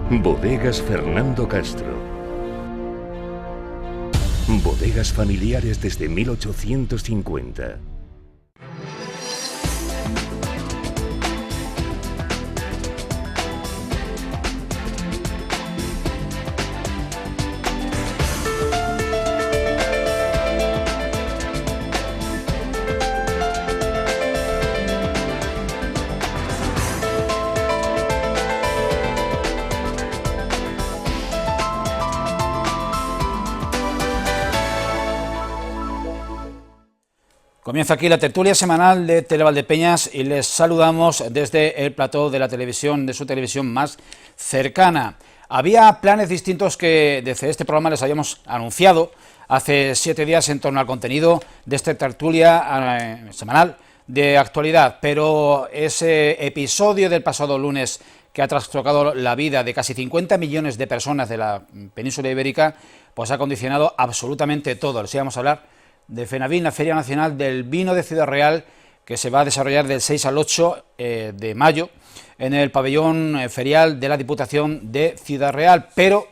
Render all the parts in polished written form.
Bodegas Fernando Castro. Bodegas familiares desde 1850. Comienza aquí la tertulia semanal de Televaldepeñas y les saludamos desde el plató de la televisión, de su televisión más cercana. Había planes distintos que desde este programa les habíamos anunciado hace 7 días en torno al contenido de esta tertulia semanal de actualidad, pero ese episodio del pasado lunes que ha trastocado la vida de casi 50 millones de personas de la península ibérica, pues ha condicionado absolutamente todo. Les íbamos a hablar de FENAVIN, la Feria Nacional del Vino de Ciudad Real, que se va a desarrollar del 6 al 8 de mayo en el pabellón ferial de la Diputación de Ciudad Real. Pero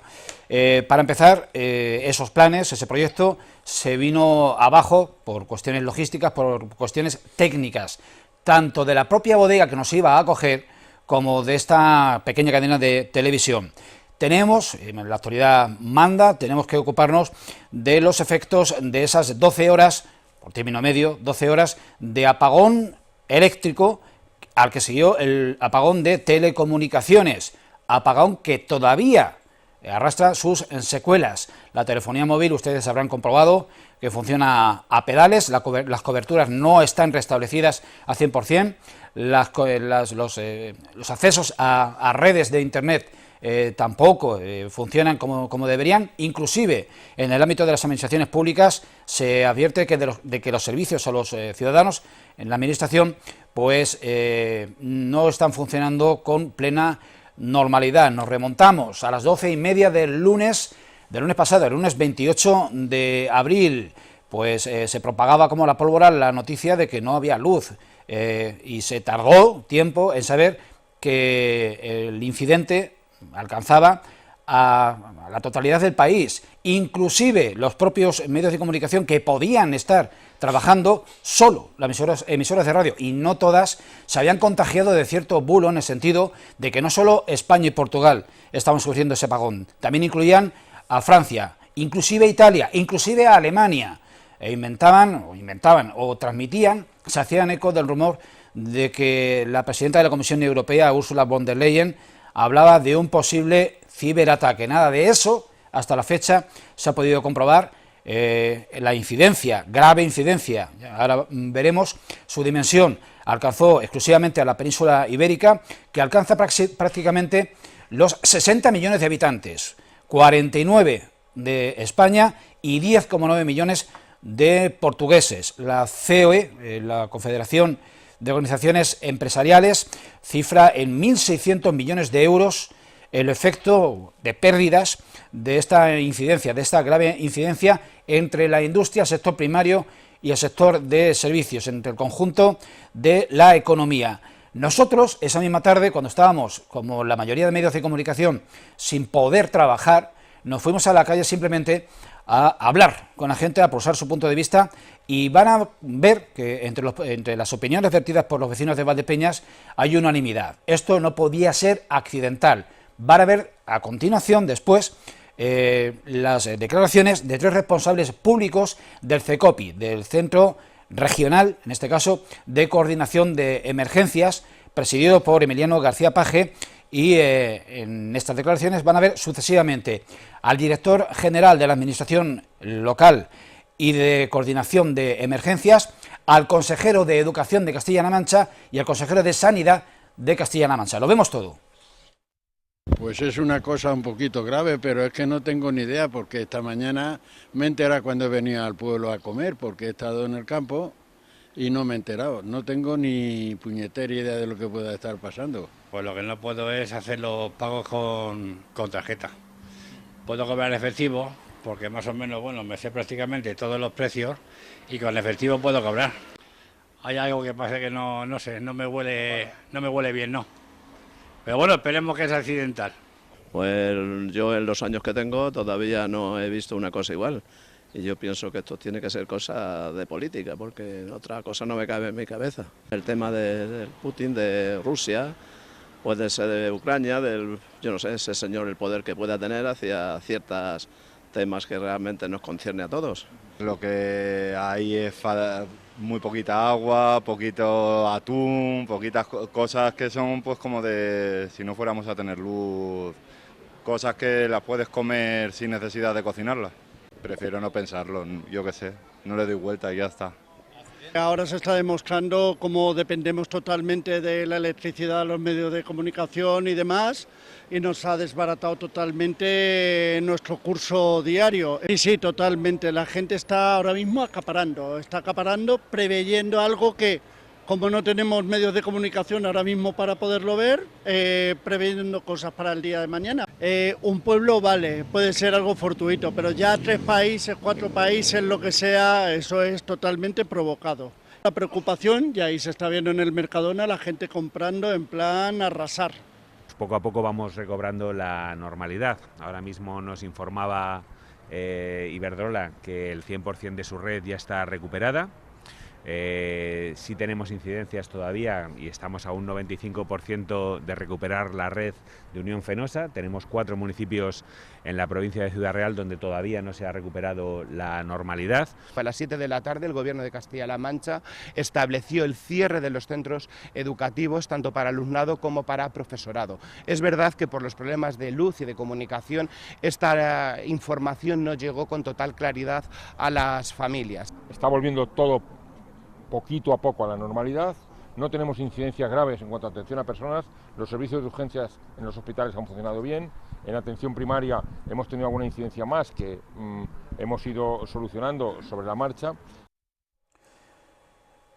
para empezar, esos planes, ese proyecto, se vino abajo por cuestiones logísticas, por cuestiones técnicas, tanto de la propia bodega que nos iba a acoger como de esta pequeña cadena de televisión. Tenemos, la actualidad manda, tenemos que ocuparnos de los efectos de esas 12 horas, por término medio, 12 horas de apagón eléctrico al que siguió el apagón de telecomunicaciones, apagón que todavía arrastra sus secuelas. La telefonía móvil, ustedes habrán comprobado que funciona a pedales, las coberturas no están restablecidas al 100%, los accesos a redes de internet tampoco funcionan como deberían. Inclusive en el ámbito de las administraciones públicas se advierte que de que los servicios a los ciudadanos en la administración pues no están funcionando con plena normalidad. Nos remontamos a las 12:30 del lunes pasado, el lunes 28 de abril, pues se propagaba como la pólvora la noticia de que no había luz y se tardó tiempo en saber que el incidente alcanzaba a la totalidad del país. Inclusive los propios medios de comunicación que podían estar trabajando, solo las emisoras de radio, y no todas, se habían contagiado de cierto bulo en el sentido de que no solo España y Portugal estaban sufriendo ese apagón, también incluían a Francia, inclusive a Italia, inclusive a Alemania, inventaban o transmitían, se hacían eco del rumor de que la presidenta de la Comisión Europea, Ursula von der Leyen, hablaba de un posible ciberataque. Nada de eso, hasta la fecha, se ha podido comprobar la incidencia, grave incidencia, ahora veremos su dimensión, alcanzó exclusivamente a la península ibérica, que alcanza prácticamente los 60 millones de habitantes, 49 de España y 10,9 millones de portugueses. La COE, la Confederación de Organizaciones Empresariales, cifra en 1.600 millones de euros el efecto de pérdidas de esta incidencia, de esta grave incidencia entre la industria, el sector primario y el sector de servicios, entre el conjunto de la economía. Nosotros, esa misma tarde, cuando estábamos, como la mayoría de medios de comunicación, sin poder trabajar, nos fuimos a la calle simplemente a hablar con la gente, a pulsar su punto de vista, y van a ver que entre las opiniones vertidas por los vecinos de Valdepeñas hay unanimidad. Esto no podía ser accidental. Van a ver a continuación, después, las declaraciones de 3 responsables públicos del CECOPI, del Centro Regional, en este caso, de Coordinación de Emergencias, presidido por Emiliano García Paje, y en estas declaraciones van a ver sucesivamente al director general de la Administración Local y de Coordinación de Emergencias, al consejero de Educación de Castilla-La Mancha y al consejero de Sanidad de Castilla-La Mancha. Lo vemos todo. Pues es una cosa un poquito grave, pero es que no tengo ni idea, porque esta mañana me he enterado cuando venía al pueblo a comer, porque he estado en el campo y no me he enterado. No tengo ni puñetera idea de lo que pueda estar pasando. Pues lo que no puedo es hacer los pagos con tarjeta. Puedo cobrar en efectivo, porque más o menos, bueno, me sé prácticamente todos los precios y con efectivo puedo cobrar. Hay algo que pasa que no sé, no me huele bien, no. Pero bueno, esperemos que es accidental. Pues yo en los años que tengo todavía no he visto una cosa igual. Y yo pienso que esto tiene que ser cosa de política, porque otra cosa no me cabe en mi cabeza. El tema de Putin, de Rusia, puede ser de Ucrania, yo no sé, ese señor, el poder que pueda tener hacia ciertos temas que realmente nos concierne a todos. Lo que hay es muy poquita agua, poquito atún, poquitas cosas que son pues como de si no fuéramos a tener luz, cosas que las puedes comer sin necesidad de cocinarlas. Prefiero no pensarlo, yo qué sé, no le doy vuelta y ya está. Ahora se está demostrando cómo dependemos totalmente de la electricidad, los medios de comunicación y demás, y nos ha desbaratado totalmente nuestro curso diario. Y sí, totalmente, la gente está ahora mismo acaparando, preveyendo algo que, como no tenemos medios de comunicación ahora mismo para poderlo ver, preveyendo cosas para el día de mañana. Un pueblo vale, puede ser algo fortuito, pero ya 3 países, 4 países, lo que sea, eso es totalmente provocado. La preocupación, y ahí se está viendo en el Mercadona, la gente comprando en plan arrasar. Poco a poco vamos recobrando la normalidad. Ahora mismo nos informaba Iberdrola que el 100% de su red ya está recuperada. Sí tenemos incidencias todavía y estamos a un 95% de recuperar la red de Unión Fenosa. Tenemos 4 municipios en la provincia de Ciudad Real donde todavía no se ha recuperado la normalidad. A las 7 de la tarde el Gobierno de Castilla-La Mancha estableció el cierre de los centros educativos tanto para alumnado como para profesorado. Es verdad que por los problemas de luz y de comunicación esta información no llegó con total claridad a las familias. Está volviendo todo poquito a poco a la normalidad, no tenemos incidencias graves en cuanto a atención a personas, los servicios de urgencias en los hospitales han funcionado bien, en atención primaria hemos tenido alguna incidencia más que hemos ido solucionando sobre la marcha.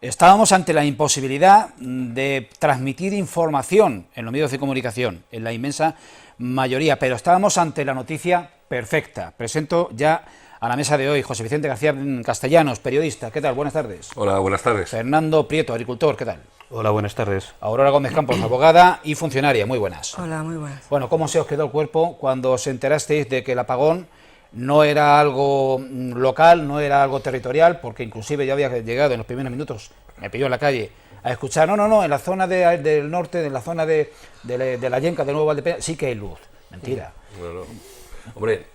Estábamos ante la imposibilidad de transmitir información en los medios de comunicación, en la inmensa mayoría, pero estábamos ante la noticia perfecta. Presento ya a la mesa de hoy José Vicente García Castellanos, periodista. ¿Qué tal? Buenas tardes. Hola, buenas tardes. Fernando Prieto, agricultor. ¿Qué tal? Hola, buenas tardes. Aurora Gómez Campos, abogada y funcionaria. Muy buenas. Hola, muy buenas. Bueno, ¿cómo se os quedó el cuerpo cuando os enterasteis de que el apagón no era algo local, no era algo territorial? Porque inclusive yo había llegado en los primeros minutos, me pilló en la calle, a escuchar, no, en la zona del norte, en la zona de la Yenca, de Nuevo Valdepeñas, sí que hay luz. Mentira. Bueno, hombre,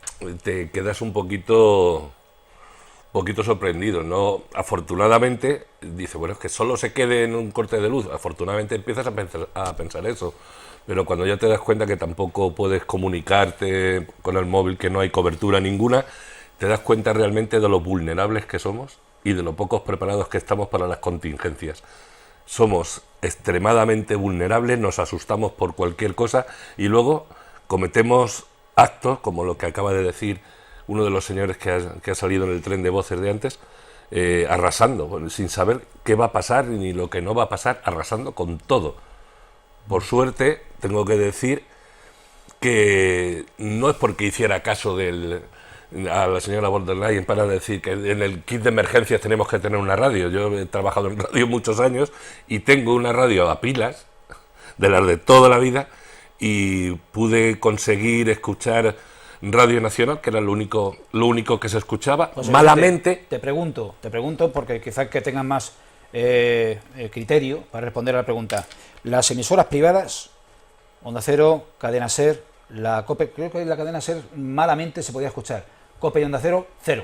te quedas un poquito sorprendido, ¿no? Afortunadamente, dice, bueno, es que solo se quede en un corte de luz. Afortunadamente empiezas a pensar eso. Pero cuando ya te das cuenta que tampoco puedes comunicarte con el móvil, que no hay cobertura ninguna, te das cuenta realmente de lo vulnerables que somos y de lo pocos preparados que estamos para las contingencias. Somos extremadamente vulnerables, nos asustamos por cualquier cosa y luego cometemos actos, como lo que acaba de decir uno de los señores que ha salido en el tren de voces de antes, arrasando, sin saber qué va a pasar ni lo que no va a pasar, arrasando con todo. Por suerte, tengo que decir que no es porque hiciera caso a la señora von der Leyen para decir que en el kit de emergencias tenemos que tener una radio. Yo he trabajado en radio muchos años y tengo una radio a pilas, de las de toda la vida, y pude conseguir escuchar Radio Nacional, que era lo único que se escuchaba, pues malamente. Te pregunto, porque quizás que tengan más criterio para responder a la pregunta. Las emisoras privadas, Onda Cero, Cadena Ser, la COPE, creo que la Cadena Ser malamente se podía escuchar. COPE y Onda Cero, cero.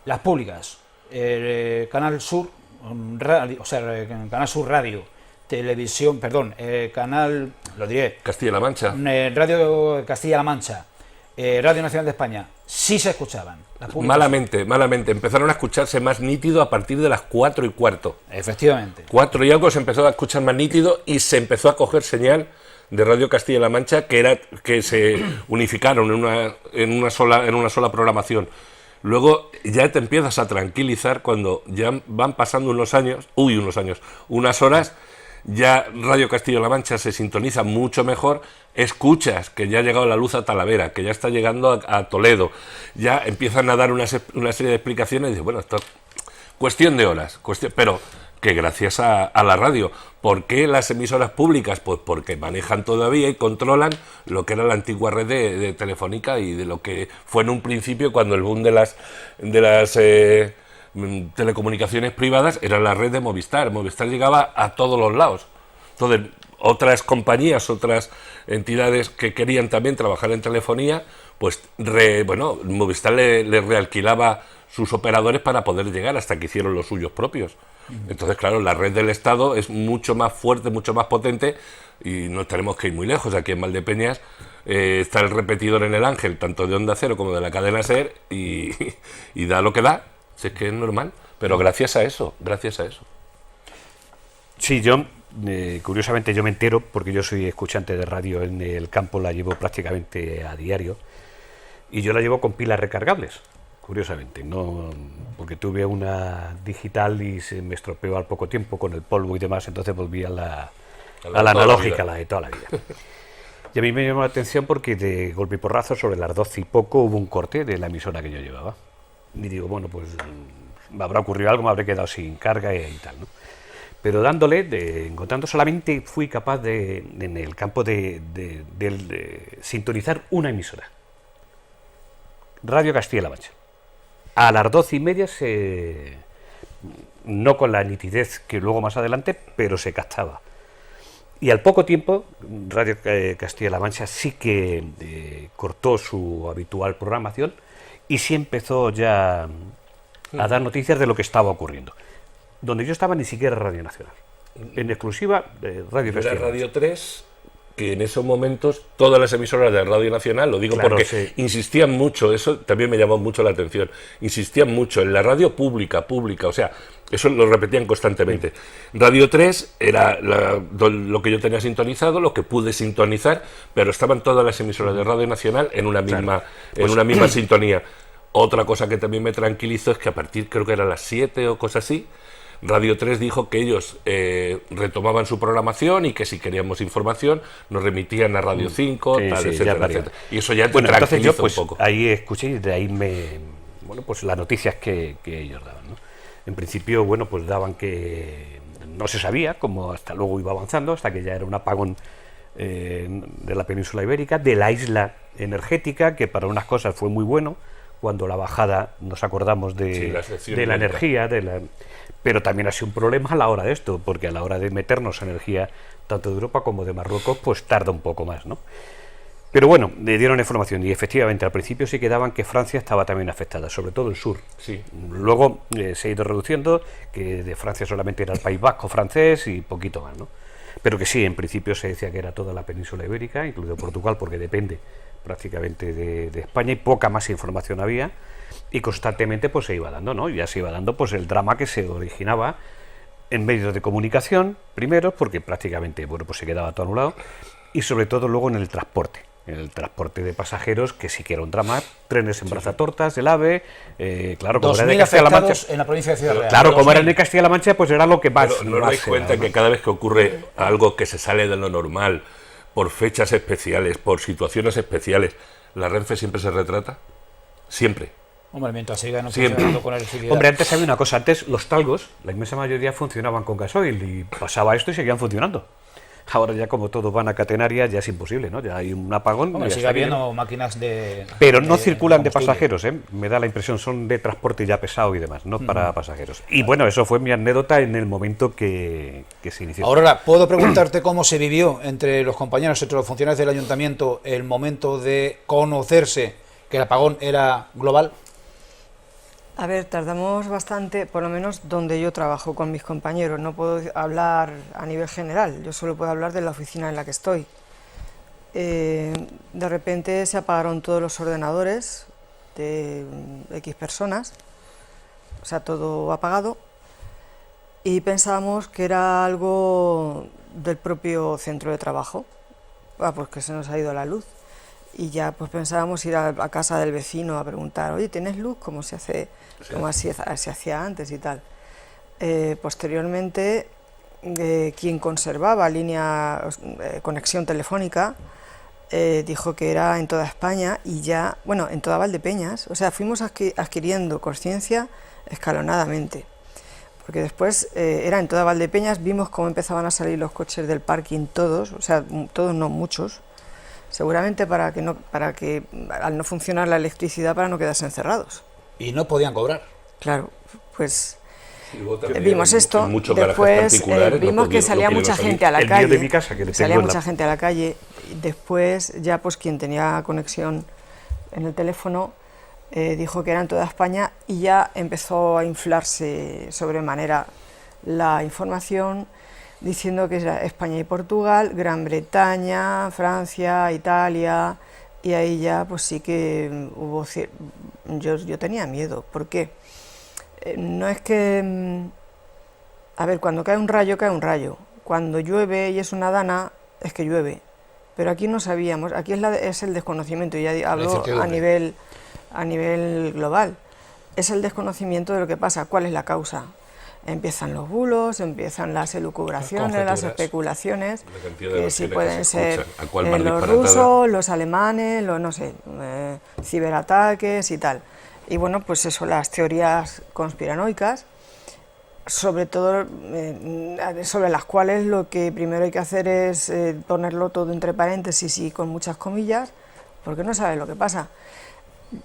Las públicas, Canal Sur, Canal Sur Radio, Televisión, perdón, Canal, lo diré. Castilla-La Mancha. Radio Castilla-La Mancha, Radio Nacional de España, sí se escuchaban. Malamente. Empezaron a escucharse más nítido a partir de las 4:15. Efectivamente. 4 y algo se empezó a escuchar más nítido y se empezó a coger señal de Radio Castilla-La Mancha, que se unificaron en una sola programación. Luego ya te empiezas a tranquilizar cuando ya van pasando unas horas, ya Radio Castilla-La Mancha se sintoniza mucho mejor, escuchas que ya ha llegado la luz a Talavera, que ya está llegando a Toledo, ya empiezan a dar una serie de explicaciones y dices, bueno, esto es cuestión de horas, pero que gracias a la radio. ¿Por qué las emisoras públicas? Pues porque manejan todavía y controlan lo que era la antigua red de Telefónica y de lo que fue en un principio cuando el boom de las telecomunicaciones privadas era la red de Movistar. Movistar llegaba a todos los lados. Entonces, otras compañías, otras entidades que querían también trabajar en telefonía, pues Movistar le realquilaba sus operadores para poder llegar hasta que hicieron los suyos propios. Entonces, claro, la red del Estado es mucho más fuerte, mucho más potente y no tenemos que ir muy lejos. Aquí en Valdepeñas está el repetidor en el Ángel, tanto de Onda Cero como de la cadena SER y da lo que da, si es que es normal, pero gracias a eso. Sí, yo, curiosamente yo me entero, porque yo soy escuchante de radio en el campo, la llevo prácticamente a diario, y yo la llevo con pilas recargables. Curiosamente, no, porque tuve una digital y se me estropeó al poco tiempo con el polvo y demás, entonces volví a la analógica, la de toda la vida. Y a mí me llamó la atención porque de golpe y porrazo, sobre las 12 y poco, hubo un corte de la emisora que yo llevaba. Y digo, bueno, pues me habrá ocurrido algo, me habré quedado sin carga y tal, ¿no? Pero encontrando solamente fui capaz en el campo de sintonizar una emisora. Radio Castilla-La Mancha. A las 12:30 no con la nitidez que luego más adelante, pero se captaba. Y al poco tiempo, Radio Castilla-La Mancha sí que cortó su habitual programación y sí empezó ya a dar noticias de lo que estaba ocurriendo. Donde yo estaba ni siquiera Radio Nacional. En exclusiva, Radio Castilla-La Mancha. Radio 3... que en esos momentos todas las emisoras de Radio Nacional, lo digo claro, porque sí, insistían mucho, eso también me llamó mucho la atención, insistían mucho en la radio pública, o sea, eso lo repetían constantemente. Radio 3 era lo que yo tenía sintonizado, lo que pude sintonizar, pero estaban todas las emisoras de Radio Nacional en una misma, claro, una misma sintonía. Otra cosa que también me tranquilizó es que a partir, creo que eran las 7 o cosas así, Radio 3 dijo que ellos retomaban su programación y que si queríamos información nos remitían a Radio 5, sí, tal, sí, etcétera, etcétera. Y eso ya te entonces yo pues un poco. Ahí escuché y de ahí pues las noticias que ellos daban, ¿no? En principio, pues daban que no se sabía, como hasta luego iba avanzando, hasta que ya era un apagón de la península ibérica, de la isla energética, que para unas cosas fue muy bueno, cuando la bajada nos acordamos de la energía, pero también ha sido un problema a la hora de esto, porque a la hora de meternos energía tanto de Europa como de Marruecos, pues tarda un poco más, ¿no? Pero bueno, le dieron información y efectivamente al principio sí quedaban que Francia estaba también afectada, sobre todo el sur. Sí. Luego se ha ido reduciendo, que de Francia solamente era el País Vasco francés y poquito más, ¿no? Pero que sí, en principio se decía que era toda la península ibérica, incluido Portugal, porque depende prácticamente de España y poca más información había. Y constantemente pues se iba dando, ¿no? Ya se iba dando pues el drama que se originaba en medios de comunicación, primero, porque prácticamente pues se quedaba todo anulado, y sobre todo luego en el transporte de pasajeros, que sí que era un drama, trenes en brazatortas, el AVE, claro, como era de Castilla-La Mancha, en la provincia de Ciudad Real. Claro, como era de Castilla-La Mancha, pues era lo que más. Pero no os dais cuenta que cada vez que ocurre algo que se sale de lo normal, por fechas especiales, por situaciones especiales, la Renfe siempre se retrata, siempre. Hombre, mientras sigan funcionando con electricidad. Hombre, antes había una cosa, antes los talgos, la inmensa mayoría funcionaban con gasoil y pasaba esto y seguían funcionando. Ahora ya como todos van a catenaria ya es imposible, ¿no? Ya hay un apagón. Hombre, sigue habiendo máquinas de... Pero no circulan de pasajeros, ¿eh? Me da la impresión, son de transporte ya pesado y demás, no para pasajeros. Y bueno, eso fue mi anécdota en el momento que se inició. Ahora, ¿puedo preguntarte cómo se vivió entre los compañeros, entre los funcionarios del ayuntamiento, el momento de conocerse que el apagón era global? A ver, tardamos bastante, por lo menos donde yo trabajo con mis compañeros. No puedo hablar a nivel general, yo solo puedo hablar de la oficina en la que estoy. De repente se apagaron todos los ordenadores de X personas, o sea, todo apagado, y pensábamos que era algo del propio centro de trabajo, pues que se nos ha ido la luz. Y ya pues pensábamos ir a casa del vecino a preguntar, oye, ¿tienes luz? Como se hacía antes y tal. Posteriormente, quien conservaba conexión telefónica, dijo que era en toda España y ya, bueno, en toda Valdepeñas. O sea, fuimos adquiriendo conciencia escalonadamente. porque después era en toda Valdepeñas, vimos cómo empezaban a salir los coches del parking todos, o sea, todos no, muchos, seguramente para que al no funcionar la electricidad, para no quedarse encerrados. Y no podían cobrar. Claro, pues Sí, vimos esto, después vimos que salía mucha gente a la calle, de mi casa, que salía mucha gente a la calle, después ya pues quien tenía conexión en el teléfono dijo que era en toda España y ya empezó a inflarse sobremanera la información diciendo que era España y Portugal, Gran Bretaña, Francia, Italia, y ahí ya pues sí que hubo yo tenía miedo. ¿Por qué? No es que, a ver, cuando cae un rayo, cuando llueve y es una dana, es que llueve, pero aquí no sabíamos, aquí es el desconocimiento, y ya hablo a nivel global, es el desconocimiento de lo que pasa, cuál es la causa. Empiezan los bulos, empiezan las elucubraciones, las especulaciones, que si pueden ser los rusos, los alemanes, los no sé, ciberataques y tal. Y bueno, pues eso, las teorías conspiranoicas, sobre todo sobre las cuales lo que primero hay que hacer es ponerlo todo entre paréntesis y con muchas comillas, porque no sabes lo que pasa.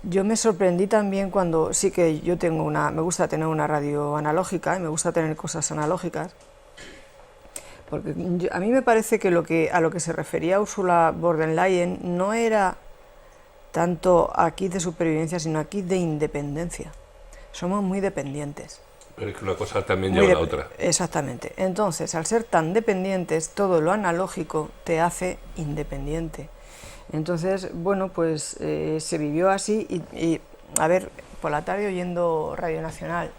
Yo me sorprendí también cuando, sí que yo tengo me gusta tener una radio analógica y me gusta tener cosas analógicas, porque a mí me parece que a lo que se refería Ursula von der Leyen no era tanto aquí de supervivencia, sino aquí de independencia. Somos muy dependientes. Pero es que una cosa también lleva a la otra. Exactamente. Entonces, al ser tan dependientes, todo lo analógico te hace independiente. Entonces, bueno, pues se vivió así y, a ver, por la tarde oyendo Radio Nacional,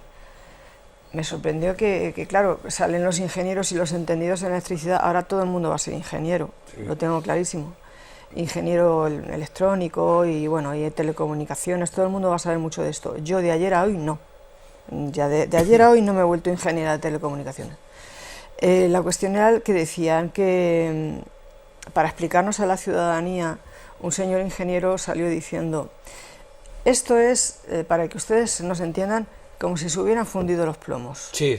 me sorprendió que, claro, salen los ingenieros y los entendidos en electricidad, ahora todo el mundo va a ser ingeniero, sí. Lo tengo clarísimo. Ingeniero electrónico y bueno, y telecomunicaciones, todo el mundo va a saber mucho de esto. Yo de ayer a hoy no, ya de ayer a hoy no me he vuelto ingeniera de telecomunicaciones. La cuestión era que decían que para explicarnos a la ciudadanía, un señor ingeniero salió diciendo: esto es, para que ustedes nos entiendan, como si se hubieran fundido los plomos. Sí.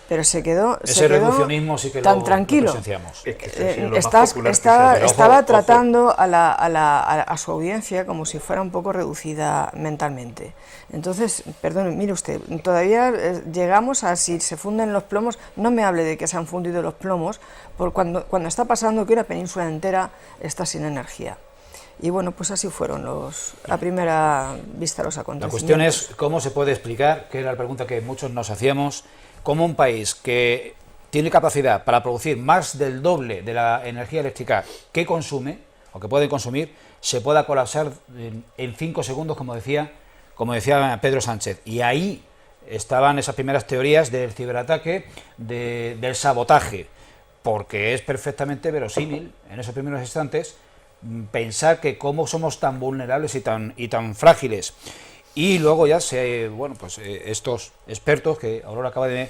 Pero se quedó reduccionismo sí que tan tranquilo. Es que estaba tratando a su audiencia como si fuera un poco reducida mentalmente. Entonces, perdón, mire usted, todavía llegamos a si se funden los plomos, no me hable de que se han fundido los plomos, por cuando está pasando que una península entera está sin energía. Y bueno, pues así fueron a primera vista los acontecimientos. La cuestión es cómo se puede explicar, que era la pregunta que muchos nos hacíamos, cómo un país que tiene capacidad para producir más del doble de la energía eléctrica que consume, o que puede consumir, se pueda colapsar en 5 segundos, como decía Pedro Sánchez. Y ahí estaban esas primeras teorías del ciberataque, del sabotaje, porque es perfectamente verosímil, en esos primeros instantes, pensar que cómo somos tan vulnerables y tan frágiles. Y luego ya estos expertos que Aurora acaba de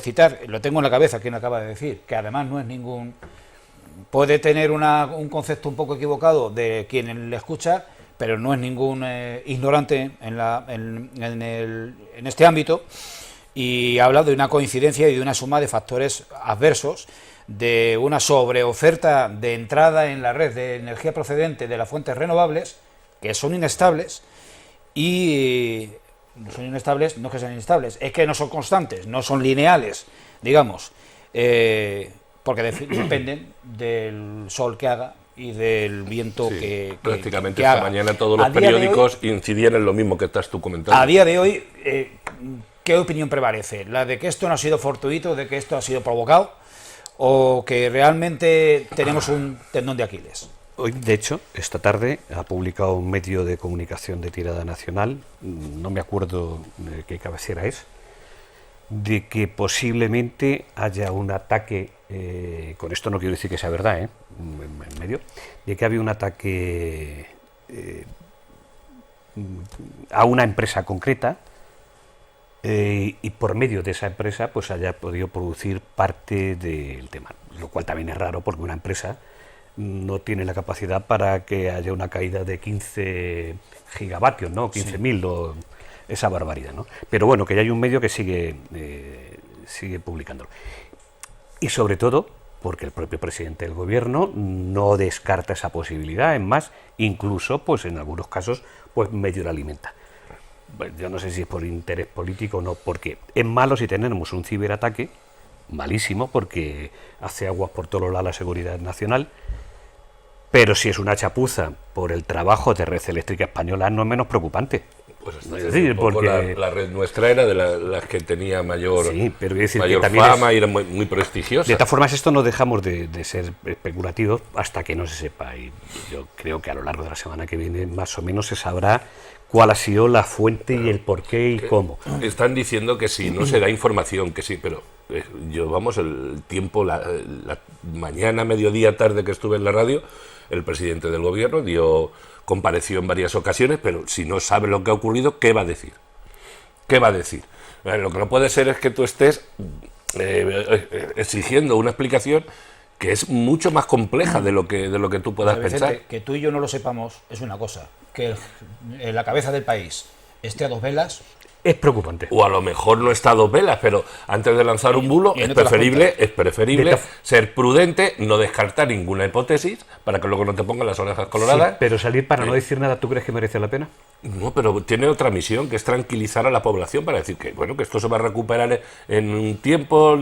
citar, lo tengo en la cabeza quien acaba de decir, que además no es ningún... Puede tener un concepto un poco equivocado de quien le escucha, pero no es ningún ignorante en este ámbito, y habla de una coincidencia y de una suma de factores adversos, de una sobreoferta de entrada en la red de energía procedente de las fuentes renovables, que son inestables, y son inestables, no es que sean inestables, es que no son constantes, no son lineales, digamos, porque dependen del sol que haga y del viento que prácticamente que esta haga. mañana todos los periódicos incidían en lo mismo que estás tú comentando. A día de hoy, ¿qué opinión prevalece? ¿La de que esto no ha sido fortuito, de que esto ha sido provocado, o que realmente tenemos un tendón de Aquiles? Hoy, de hecho, esta tarde ha publicado un medio de comunicación de tirada nacional, no me acuerdo de qué cabecera es, de que posiblemente haya un ataque, con esto no quiero decir que sea verdad, en medio, de que había un ataque a una empresa concreta, y por medio de esa empresa pues haya podido producir parte del tema, lo cual también es raro porque una empresa no tiene la capacidad para que haya una caída de 15 gigavatios, ¿no? 15.000. esa barbaridad, ¿no? Pero bueno, que ya hay un medio que sigue publicándolo. Y sobre todo, porque el propio presidente del gobierno no descarta esa posibilidad, es más, incluso, pues en algunos casos, pues medio la alimenta. Yo no sé si es por interés político o no, porque es malo si tenemos un ciberataque, malísimo, porque hace aguas por todos lados la seguridad nacional, pero si es una chapuza por el trabajo de Red Eléctrica Española, no es menos preocupante. Pues es decir, porque la red nuestra era de las que tenía mayor, sí, pero decir mayor que también fama y era muy prestigiosa. De todas formas, esto no dejamos de ser especulativos hasta que no se sepa, y yo creo que a lo largo de la semana que viene más o menos se sabrá cuál ha sido la fuente y el porqué y cómo. Están diciendo que si no se da información, que sí, pero yo, vamos, el tiempo, la mañana, mediodía, tarde que estuve en la radio, el presidente del gobierno compareció en varias ocasiones, pero si no sabe lo que ha ocurrido, ¿qué va a decir? ¿Qué va a decir? Lo que no puede ser es que tú estés exigiendo una explicación que es mucho más compleja de lo que tú puedas pensar. Que tú y yo no lo sepamos es una cosa, que la cabeza del país esté a dos velas es preocupante. O a lo mejor no está a dos velas, pero antes de lanzar un bulo es preferible ser prudente, no descartar ninguna hipótesis para que luego no te pongan las orejas coloradas. Sí, pero salir para no decir nada, ¿tú crees que merece la pena? No, pero tiene otra misión, que es tranquilizar a la población para decir que, bueno, que esto se va a recuperar en un tiempo,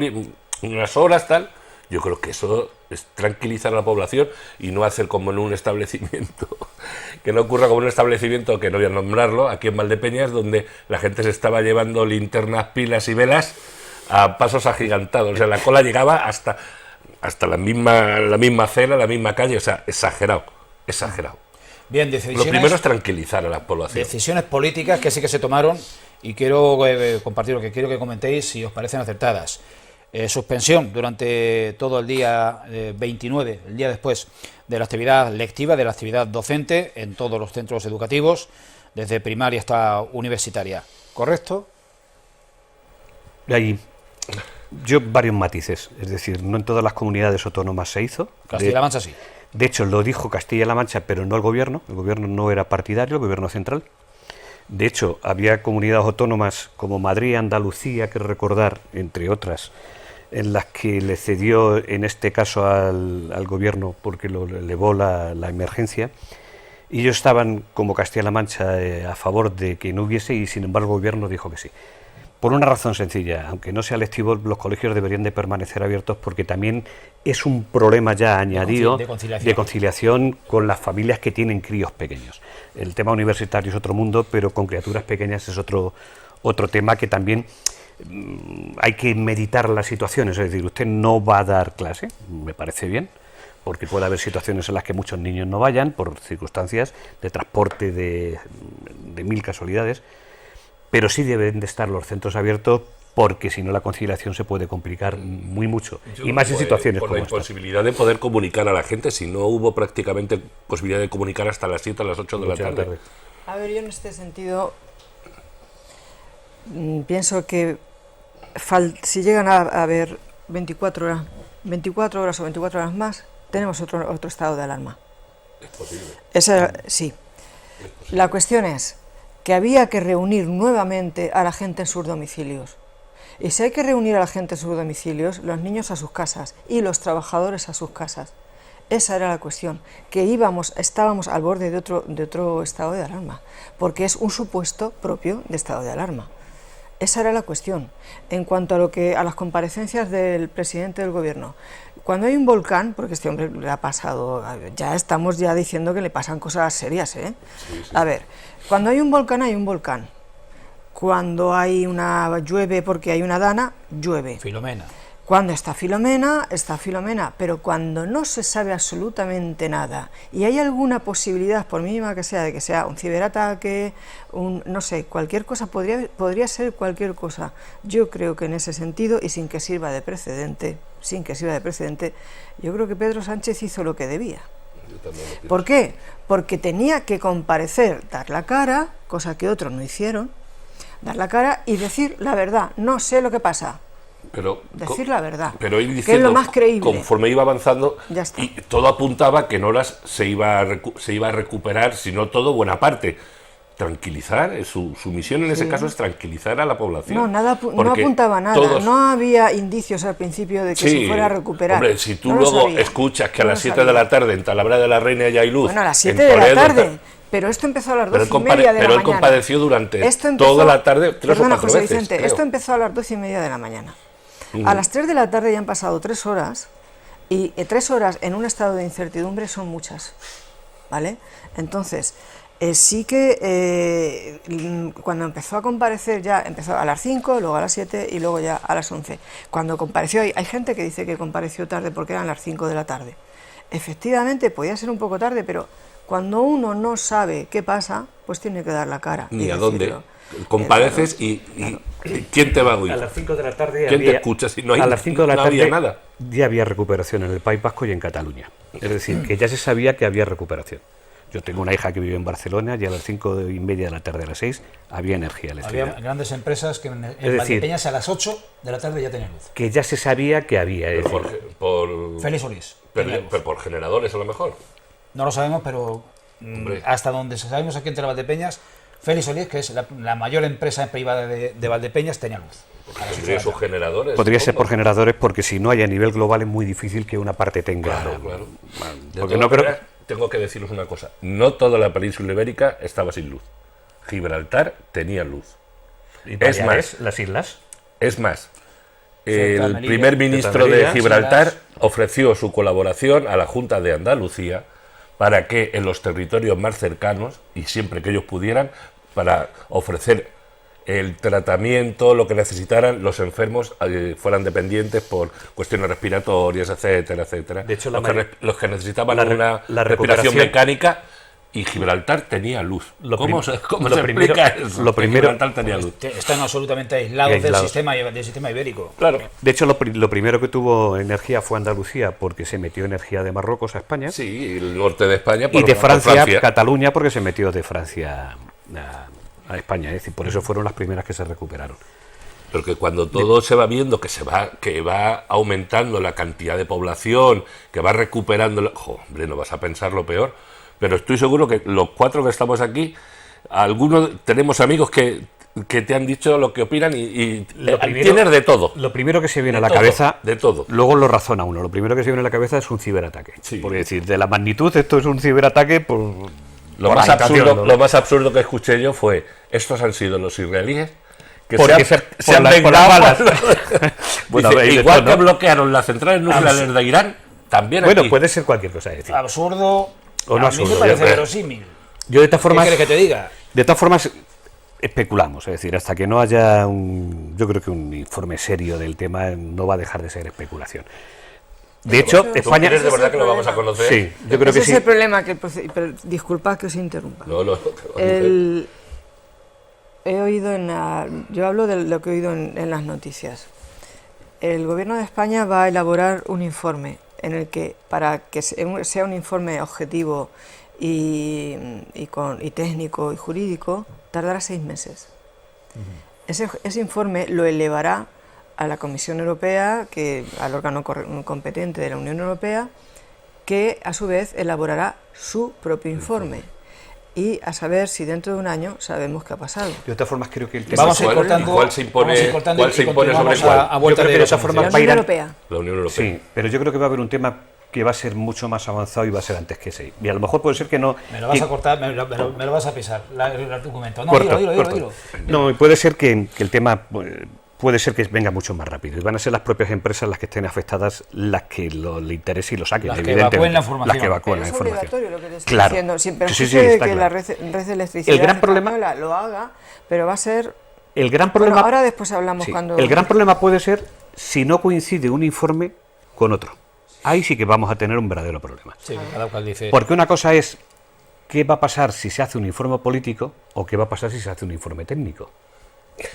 unas horas, tal. Yo creo que eso es tranquilizar a la población y no hacer como en un establecimiento, que no ocurra como en un establecimiento, que no voy a nombrarlo, aquí en Valdepeñas, donde la gente se estaba llevando linternas, pilas y velas a pasos agigantados. O sea, la cola llegaba hasta la misma acera, la misma calle, o sea, exagerado. Bien, lo primero es tranquilizar a la población. Decisiones políticas que sí que se tomaron y quiero compartir lo que quiero que comentéis si os parecen acertadas. Suspensión durante todo el día 29, el día después de la actividad lectiva, de la actividad docente en todos los centros educativos, desde primaria hasta universitaria. ¿Correcto? Hay varios matices, es decir, no en todas las comunidades autónomas se hizo. Castilla-La Mancha sí. De hecho, lo dijo Castilla-La Mancha, pero no el gobierno no era partidario, el gobierno central. De hecho, había comunidades autónomas como Madrid, Andalucía, que recordar, entre otras, en las que le cedió, en este caso, al gobierno porque lo elevó la emergencia, y ellos estaban, como Castilla-La Mancha, a favor de que no hubiese, y sin embargo el gobierno dijo que sí. Por una razón sencilla, aunque no sea lectivo, los colegios deberían de permanecer abiertos porque también es un problema ya añadido de conciliación con las familias que tienen críos pequeños. El tema universitario es otro mundo, pero con criaturas pequeñas es otro tema que también hay que meditar las situaciones. Es decir, usted no va a dar clase, me parece bien, porque puede haber situaciones en las que muchos niños no vayan por circunstancias de transporte, de mil casualidades, pero sí deben de estar los centros abiertos porque si no la conciliación se puede complicar mucho, y más en situaciones como esta. Por la imposibilidad de poder comunicar a la gente, si no hubo prácticamente posibilidad de comunicar hasta las 7 o las 8 de la tarde. A ver, yo en este sentido pienso que si llegan a haber 24 horas o 24 horas más, tenemos otro estado de alarma. Es posible. Sí. La cuestión es que había que reunir nuevamente a la gente en sus domicilios. Y si hay que reunir a la gente en sus domicilios, los niños a sus casas y los trabajadores a sus casas. Esa era la cuestión, que estábamos al borde de otro estado de alarma, porque es un supuesto propio de estado de alarma. Esa era la cuestión. En cuanto a las comparecencias del presidente del gobierno, cuando hay un volcán, porque este hombre le ha pasado, ya estamos diciendo que le pasan cosas serias, ¿eh? Sí. A ver, cuando hay un volcán, hay un volcán. Cuando llueve porque hay una dana, llueve. Filomena. Cuando está Filomena, pero cuando no se sabe absolutamente nada y hay alguna posibilidad, por mínima que sea, de que sea un ciberataque, no sé, cualquier cosa, podría ser cualquier cosa. Yo creo que en ese sentido, y sin que sirva de precedente, yo creo que Pedro Sánchez hizo lo que debía. ¿Por qué? Porque tenía que comparecer, dar la cara, cosa que otros no hicieron, dar la cara y decir la verdad. No sé lo que pasa. Decir la verdad, pero ir diciendo, que es lo más creíble. Conforme iba avanzando, y todo apuntaba que en horas se iba a recuperar, si no todo, buena parte. tranquilizar, su misión en ese caso es tranquilizar a la población. No, no apuntaba nada, no había indicios al principio de que se fuera a recuperar. Hombre, si tú luego escuchas que a las 7 de la tarde en Talavera de la Reina ya hay luz. Bueno, a las 7 de la tarde, pero esto empezó a las 12:30 de la mañana. Pero él compadeció durante toda la tarde 3 o 4 José veces. Vicente, esto empezó a las 12:30 de la mañana. A las 3 de la tarde ya han pasado 3 horas, y 3 horas en un estado de incertidumbre son muchas, ¿vale? Entonces, sí que cuando empezó a comparecer, ya empezó a las 5, luego a las 7 y luego ya a las 11. Cuando compareció, hay gente que dice que compareció tarde porque eran las 5 de la tarde. Efectivamente, podía ser un poco tarde, pero cuando uno no sabe qué pasa, pues tiene que dar la cara. Ni a dónde. Compareces y ¿quién te va a oír? A las 5 de la tarde ¿Quién te escucha si no hay, a las 5 de la no tarde había nada? Ya había recuperación en el País Vasco y en Cataluña. Es decir, que ya se sabía que había recuperación. Yo tengo una hija que vive en Barcelona y a las 5:30 de la tarde, a las 6, había energía eléctrica. Había grandes empresas que en Valdepeñas a las 8 de la tarde ya tenían luz. Que ya se sabía que había. Por Félix Solís. Pero por generadores a lo mejor. No lo sabemos, pero hasta donde sabemos aquí entre Valdepeñas, Félix Solís, que es la mayor empresa privada de Valdepeñas, tenía luz. Podría sus generadores. Podría ser por generadores, porque si no hay a nivel global es muy difícil que una parte tenga. Claro. Porque no creo. Tengo que deciros una cosa, no toda la península ibérica estaba sin luz. Gibraltar tenía luz. Es más, las islas. Es más, el primer ministro de Gibraltar ofreció su colaboración a la Junta de Andalucía para que en los territorios más cercanos, y siempre que ellos pudieran, para ofrecer el tratamiento, lo que necesitaran los enfermos, fueran dependientes por cuestiones respiratorias, etcétera, etcétera. De hecho, los que necesitaban una respiración mecánica, y Gibraltar tenía luz. ¿Cómo se explica eso? Gibraltar tenía luz. Están absolutamente aislados del sistema ibérico. Claro. De hecho, lo primero que tuvo energía fue Andalucía, porque se metió energía de Marruecos a España. Sí, el norte de España. Y de Francia, Cataluña, porque se metió de Francia a España, es decir, por eso fueron las primeras que se recuperaron. Porque cuando todo se va viendo que va aumentando la cantidad de población, que va recuperando, hombre, no vas a pensar lo peor, pero estoy seguro que los 4 que estamos aquí, algunos tenemos amigos que te han dicho lo que opinan y tienes de todo. Lo primero que se viene a la cabeza, de todo. Luego lo razona uno, lo primero que se viene a la cabeza es un ciberataque. Sí. Porque decir, de la magnitud, esto es un ciberataque, pues... Lo más absurdo que escuché yo fue, estos han sido los israelíes que se han vengado. Igual que bloquearon las centrales nucleares de Irán, también aquí. Bueno, puede ser cualquier cosa. Es decir. Absurdo, o no a mí me parece verosímil. Yo de estas formas, ¿qué quieres que te diga? De todas formas, especulamos, es decir, hasta que no haya yo creo que un informe serio del tema no va a dejar de ser especulación. De hecho, España... ¿Crees de verdad que lo vamos a conocer? Sí, yo creo que sí. Ese es el problema, pero disculpad que os interrumpa. He oído yo hablo de lo que he oído en las noticias. El Gobierno de España va a elaborar un informe en el que, para que sea un informe objetivo y técnico y jurídico, tardará 6 meses. Ese informe lo elevará a la Comisión Europea, al órgano competente de la Unión Europea, que a su vez elaborará su propio informe. Y a saber si dentro de un año sabemos qué ha pasado. De todas formas, creo que el tema... Vamos a ir cortando. ¿Cuál se impone sobre cuál? A vuelta de la Unión Europea. La Unión Europea. Sí, pero yo creo que va a haber un tema que va a ser mucho más avanzado y va a ser antes que ese. Y a lo mejor puede ser que no... Me lo vas a cortar, me lo vas a pisar, el argumento. No, corto, dilo. No, puede ser que el tema... Puede ser que venga mucho más rápido. Y van a ser las propias empresas las que estén afectadas las que le interese y lo saquen. Las que evacúen la información. Las que evacúen la información. Es obligatorio lo que te estoy claro. diciendo. Siempre sí, que claro. la red de electricidad el gran problema lo haga, pero va a ser... El gran problema... Bueno, ahora después hablamos cuando... El gran problema puede ser si no coincide un informe con otro. Ahí sí que vamos a tener un verdadero problema. Sí, cada cual dice... Porque una cosa es qué va a pasar si se hace un informe político o qué va a pasar si se hace un informe técnico.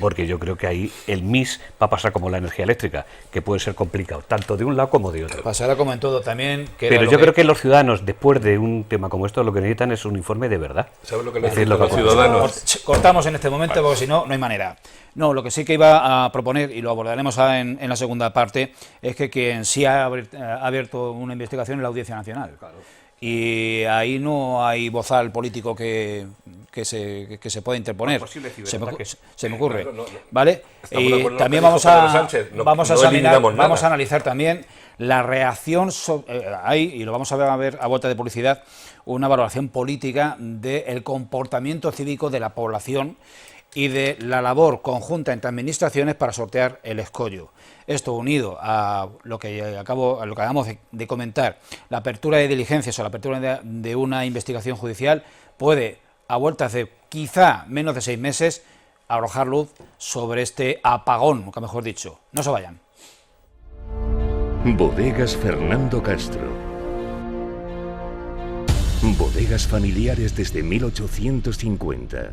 Porque yo creo que ahí el MIS va a pasar como la energía eléctrica, que puede ser complicado, tanto de un lado como de otro. Pasará como en todo también. Pero yo creo que los ciudadanos, después de un tema como esto, lo que necesitan es un informe de verdad. ¿Sabes lo que necesitan los ciudadanos? Cortamos en este momento, porque si no, no hay manera. No, lo que sí que iba a proponer, y lo abordaremos en la segunda parte, es que quien sí ha abierto una investigación es la Audiencia Nacional. Claro. Y ahí no hay bozal político que que se pueda interponer. Se me ocurre. Claro, ¿Vale? Y también vamos a analizar también la reacción, y lo vamos a ver a vuelta de publicidad, una valoración política del comportamiento cívico de la población y de la labor conjunta entre administraciones para sortear el escollo. Esto unido a lo que acabamos de comentar, la apertura de diligencias o la apertura de una investigación judicial puede, a vueltas de quizá menos de 6 meses, arrojar luz sobre este apagón, nunca mejor dicho. No se vayan. Bodegas Fernando Castro. Bodegas familiares desde 1850.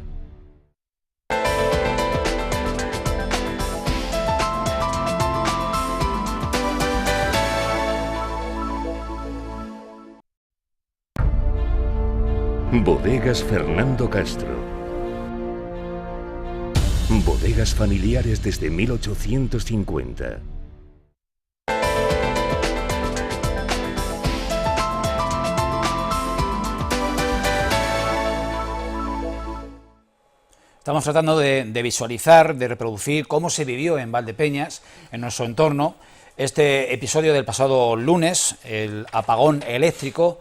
Bodegas Fernando Castro. Bodegas familiares desde 1850. Estamos tratando de visualizar, de reproducir cómo se vivió en Valdepeñas, en nuestro entorno, este episodio del pasado lunes, el apagón eléctrico,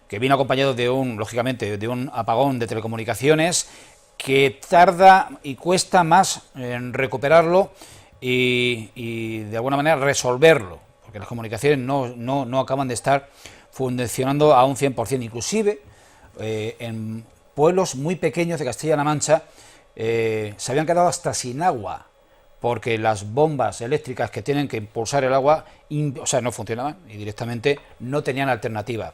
que vino acompañado lógicamente, de un apagón de telecomunicaciones que tarda y cuesta más en recuperarlo y de alguna manera resolverlo, porque las comunicaciones no acaban de estar funcionando a un 100%, inclusive en pueblos muy pequeños de Castilla-La Mancha se habían quedado hasta sin agua, porque las bombas eléctricas que tienen que impulsar el agua, no funcionaban y directamente no tenían alternativa.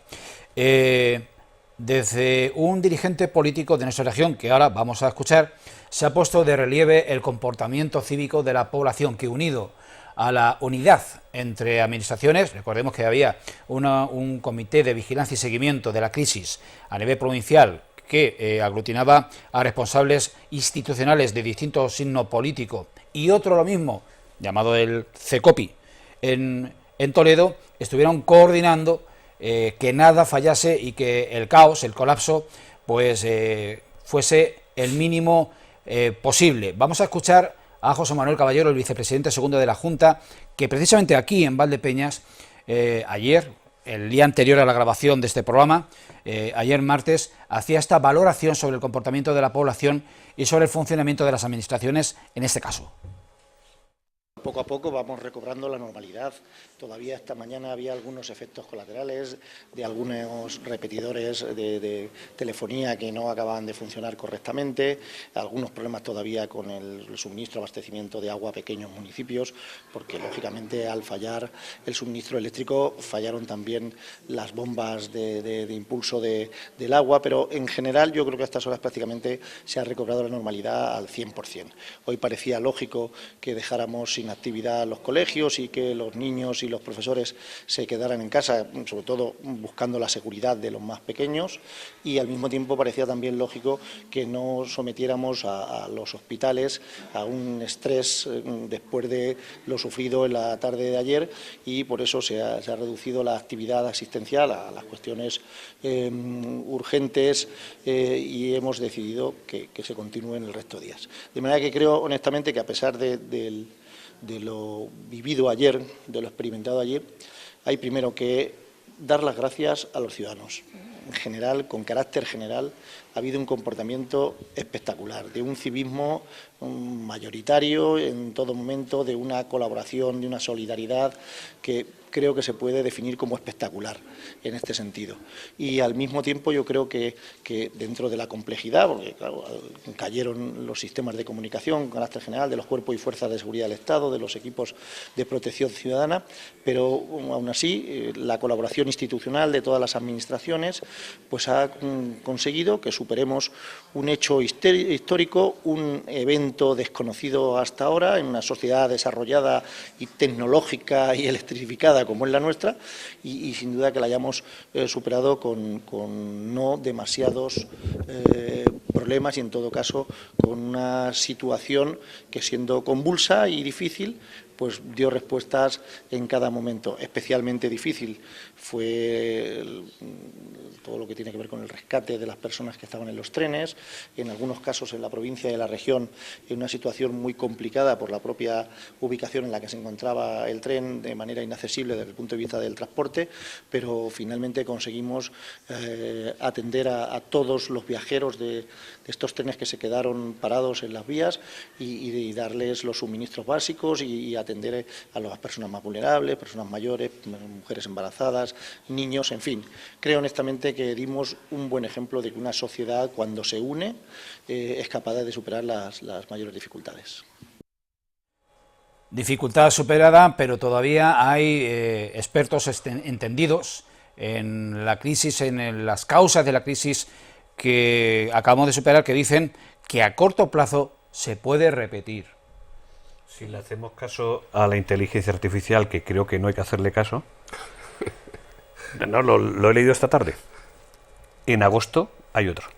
Desde un dirigente político de nuestra región, que ahora vamos a escuchar, se ha puesto de relieve el comportamiento cívico de la población, que unido a la unidad entre administraciones, recordemos que había un comité de vigilancia y seguimiento de la crisis a nivel provincial, que aglutinaba a responsables institucionales de distinto signo político, y otro lo mismo, llamado el CECOPI, en Toledo, estuvieron coordinando que nada fallase y que el caos, el colapso, pues fuese el mínimo posible. Vamos a escuchar a José Manuel Caballero, el vicepresidente segundo de la Junta, que precisamente aquí en Valdepeñas, ayer, el día anterior a la grabación de este programa, ayer martes, hacía esta valoración sobre el comportamiento de la población y sobre el funcionamiento de las administraciones en este caso. Poco a poco vamos recobrando la normalidad. Todavía esta mañana había algunos efectos colaterales de algunos repetidores de telefonía que no acababan de funcionar correctamente, algunos problemas todavía con el suministro, abastecimiento de agua a pequeños municipios, porque lógicamente al fallar el suministro eléctrico fallaron también las bombas de impulso del agua, pero en general yo creo que a estas horas prácticamente se ha recobrado la normalidad al 100%. Hoy parecía lógico que dejáramos sin actividad a los colegios y que los niños y los profesores se quedaran en casa, sobre todo buscando la seguridad de los más pequeños, y al mismo tiempo parecía también lógico que no sometiéramos a los hospitales a un estrés después de lo sufrido en la tarde de ayer, y por eso se ha reducido la actividad asistencial a las cuestiones urgentes y hemos decidido que se continúe en el resto de días. De manera que creo honestamente que a pesar de lo vivido ayer, de lo experimentado ayer, hay primero que dar las gracias a los ciudadanos. En general, con carácter general, ha habido un comportamiento espectacular, de un civismo mayoritario en todo momento, de una colaboración, de una solidaridad que creo que se puede definir como espectacular en este sentido. Y al mismo tiempo yo creo que dentro de la complejidad, porque claro, cayeron los sistemas de comunicación, con carácter general, de los cuerpos y fuerzas de seguridad del Estado, de los equipos de protección ciudadana, pero aún así la colaboración institucional de todas las administraciones pues ha conseguido que superemos un hecho histórico, un evento desconocido hasta ahora en una sociedad desarrollada y tecnológica y electrificada complicada como es la nuestra y sin duda que la hayamos superado con no demasiados problemas y en todo caso con una situación que, siendo convulsa y difícil, pues dio respuestas en cada momento. Especialmente difícil fue todo lo que tiene que ver con el rescate de las personas que estaban en los trenes, en algunos casos en la provincia y en la región en una situación muy complicada por la propia ubicación en la que se encontraba el tren, de manera inaccesible desde el punto de vista del transporte, pero finalmente conseguimos atender a todos los viajeros de estos trenes que se quedaron parados en las vías y darles los suministros básicos y atender a las personas más vulnerables, personas mayores, mujeres embarazadas, niños, en fin. Creo honestamente que dimos un buen ejemplo de que una sociedad, cuando se une, es capaz de superar las mayores dificultades. Dificultad superada, pero todavía hay expertos entendidos en la crisis, en las causas de la crisis que acabamos de superar, que dicen que a corto plazo se puede repetir. Si le hacemos caso a la inteligencia artificial, que creo que no hay que hacerle caso, no, lo he leído esta tarde. En agosto hay otro.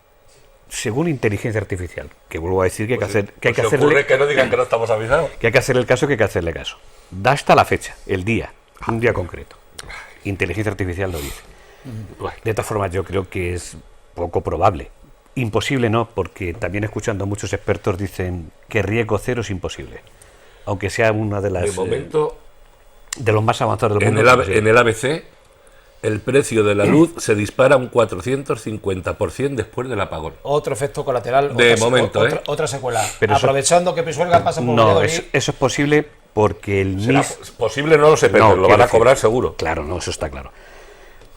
Según inteligencia artificial, que vuelvo a decir que hay que hacer, que hay que hacerle, que no digan que no estamos avisados. Que hay que hacerle el caso, que hay que hacerle caso. Da hasta la fecha, el día, un día concreto. Inteligencia artificial lo dice. De todas formas, yo creo que es poco probable. Imposible no, porque también escuchando a muchos expertos dicen que riesgo cero es imposible. Aunque sea una de las... De momento, de los más avanzados del mundo. En el ABC, el precio de la luz se dispara un 450% después del apagón. Otro efecto colateral, otra secuela. Pero aprovechando que Pisuerga pasa por... No, eso es posible porque el MIS... Posible no lo sé, pero lo van a cobrar seguro. Claro, no, eso está claro.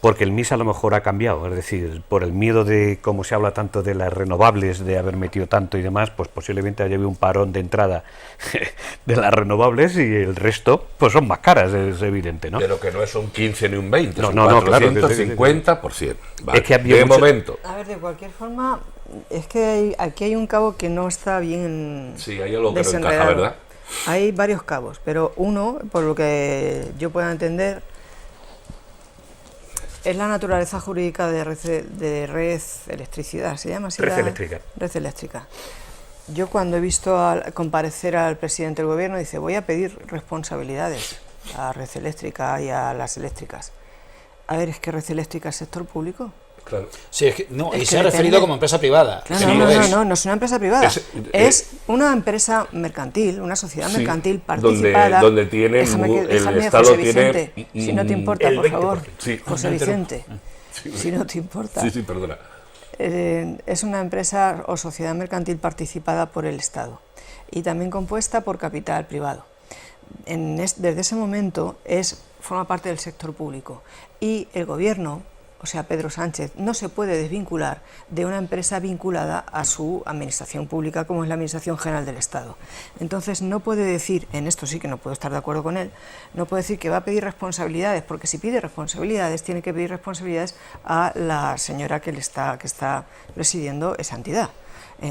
Porque el MIS a lo mejor ha cambiado, es decir, por el miedo de, como se habla tanto de las renovables, de haber metido tanto y demás, pues posiblemente haya habido un parón de entrada de las renovables y el resto pues son más caras, es evidente, ¿no? Pero que no es un 15 ni un 20, no, es un no, 450%. Vale. Es que de momento. A ver, de cualquier forma, es que aquí hay un cabo que no está bien. Sí, hay algo que no encaja, ¿verdad? Hay varios cabos, pero uno, por lo que yo pueda entender, es la naturaleza jurídica de red electricidad, ¿se llama así? Red eléctrica. Red eléctrica. Yo cuando he visto comparecer al presidente del gobierno, dice, voy a pedir responsabilidades a red eléctrica y a las eléctricas. A ver, es que red eléctrica es sector público. Claro. Sí, es que, no, y se ha referido como empresa privada. Claro, sí, no es una empresa privada. Es una empresa mercantil, una sociedad mercantil participada. Donde tiene el Estado José Vicente, tiene si no te importa, por favor. Sí. José Vicente, si no te importa. Sí, perdona. Es una empresa o sociedad mercantil participada por el Estado y también compuesta por capital privado. Desde ese momento forma parte del sector público y el gobierno, o sea, Pedro Sánchez, no se puede desvincular de una empresa vinculada a su administración pública, como es la Administración General del Estado. Entonces, no puede decir, en esto sí que no puedo estar de acuerdo con él, no puede decir que va a pedir responsabilidades, porque si pide responsabilidades, tiene que pedir responsabilidades a la señora que está presidiendo esa entidad.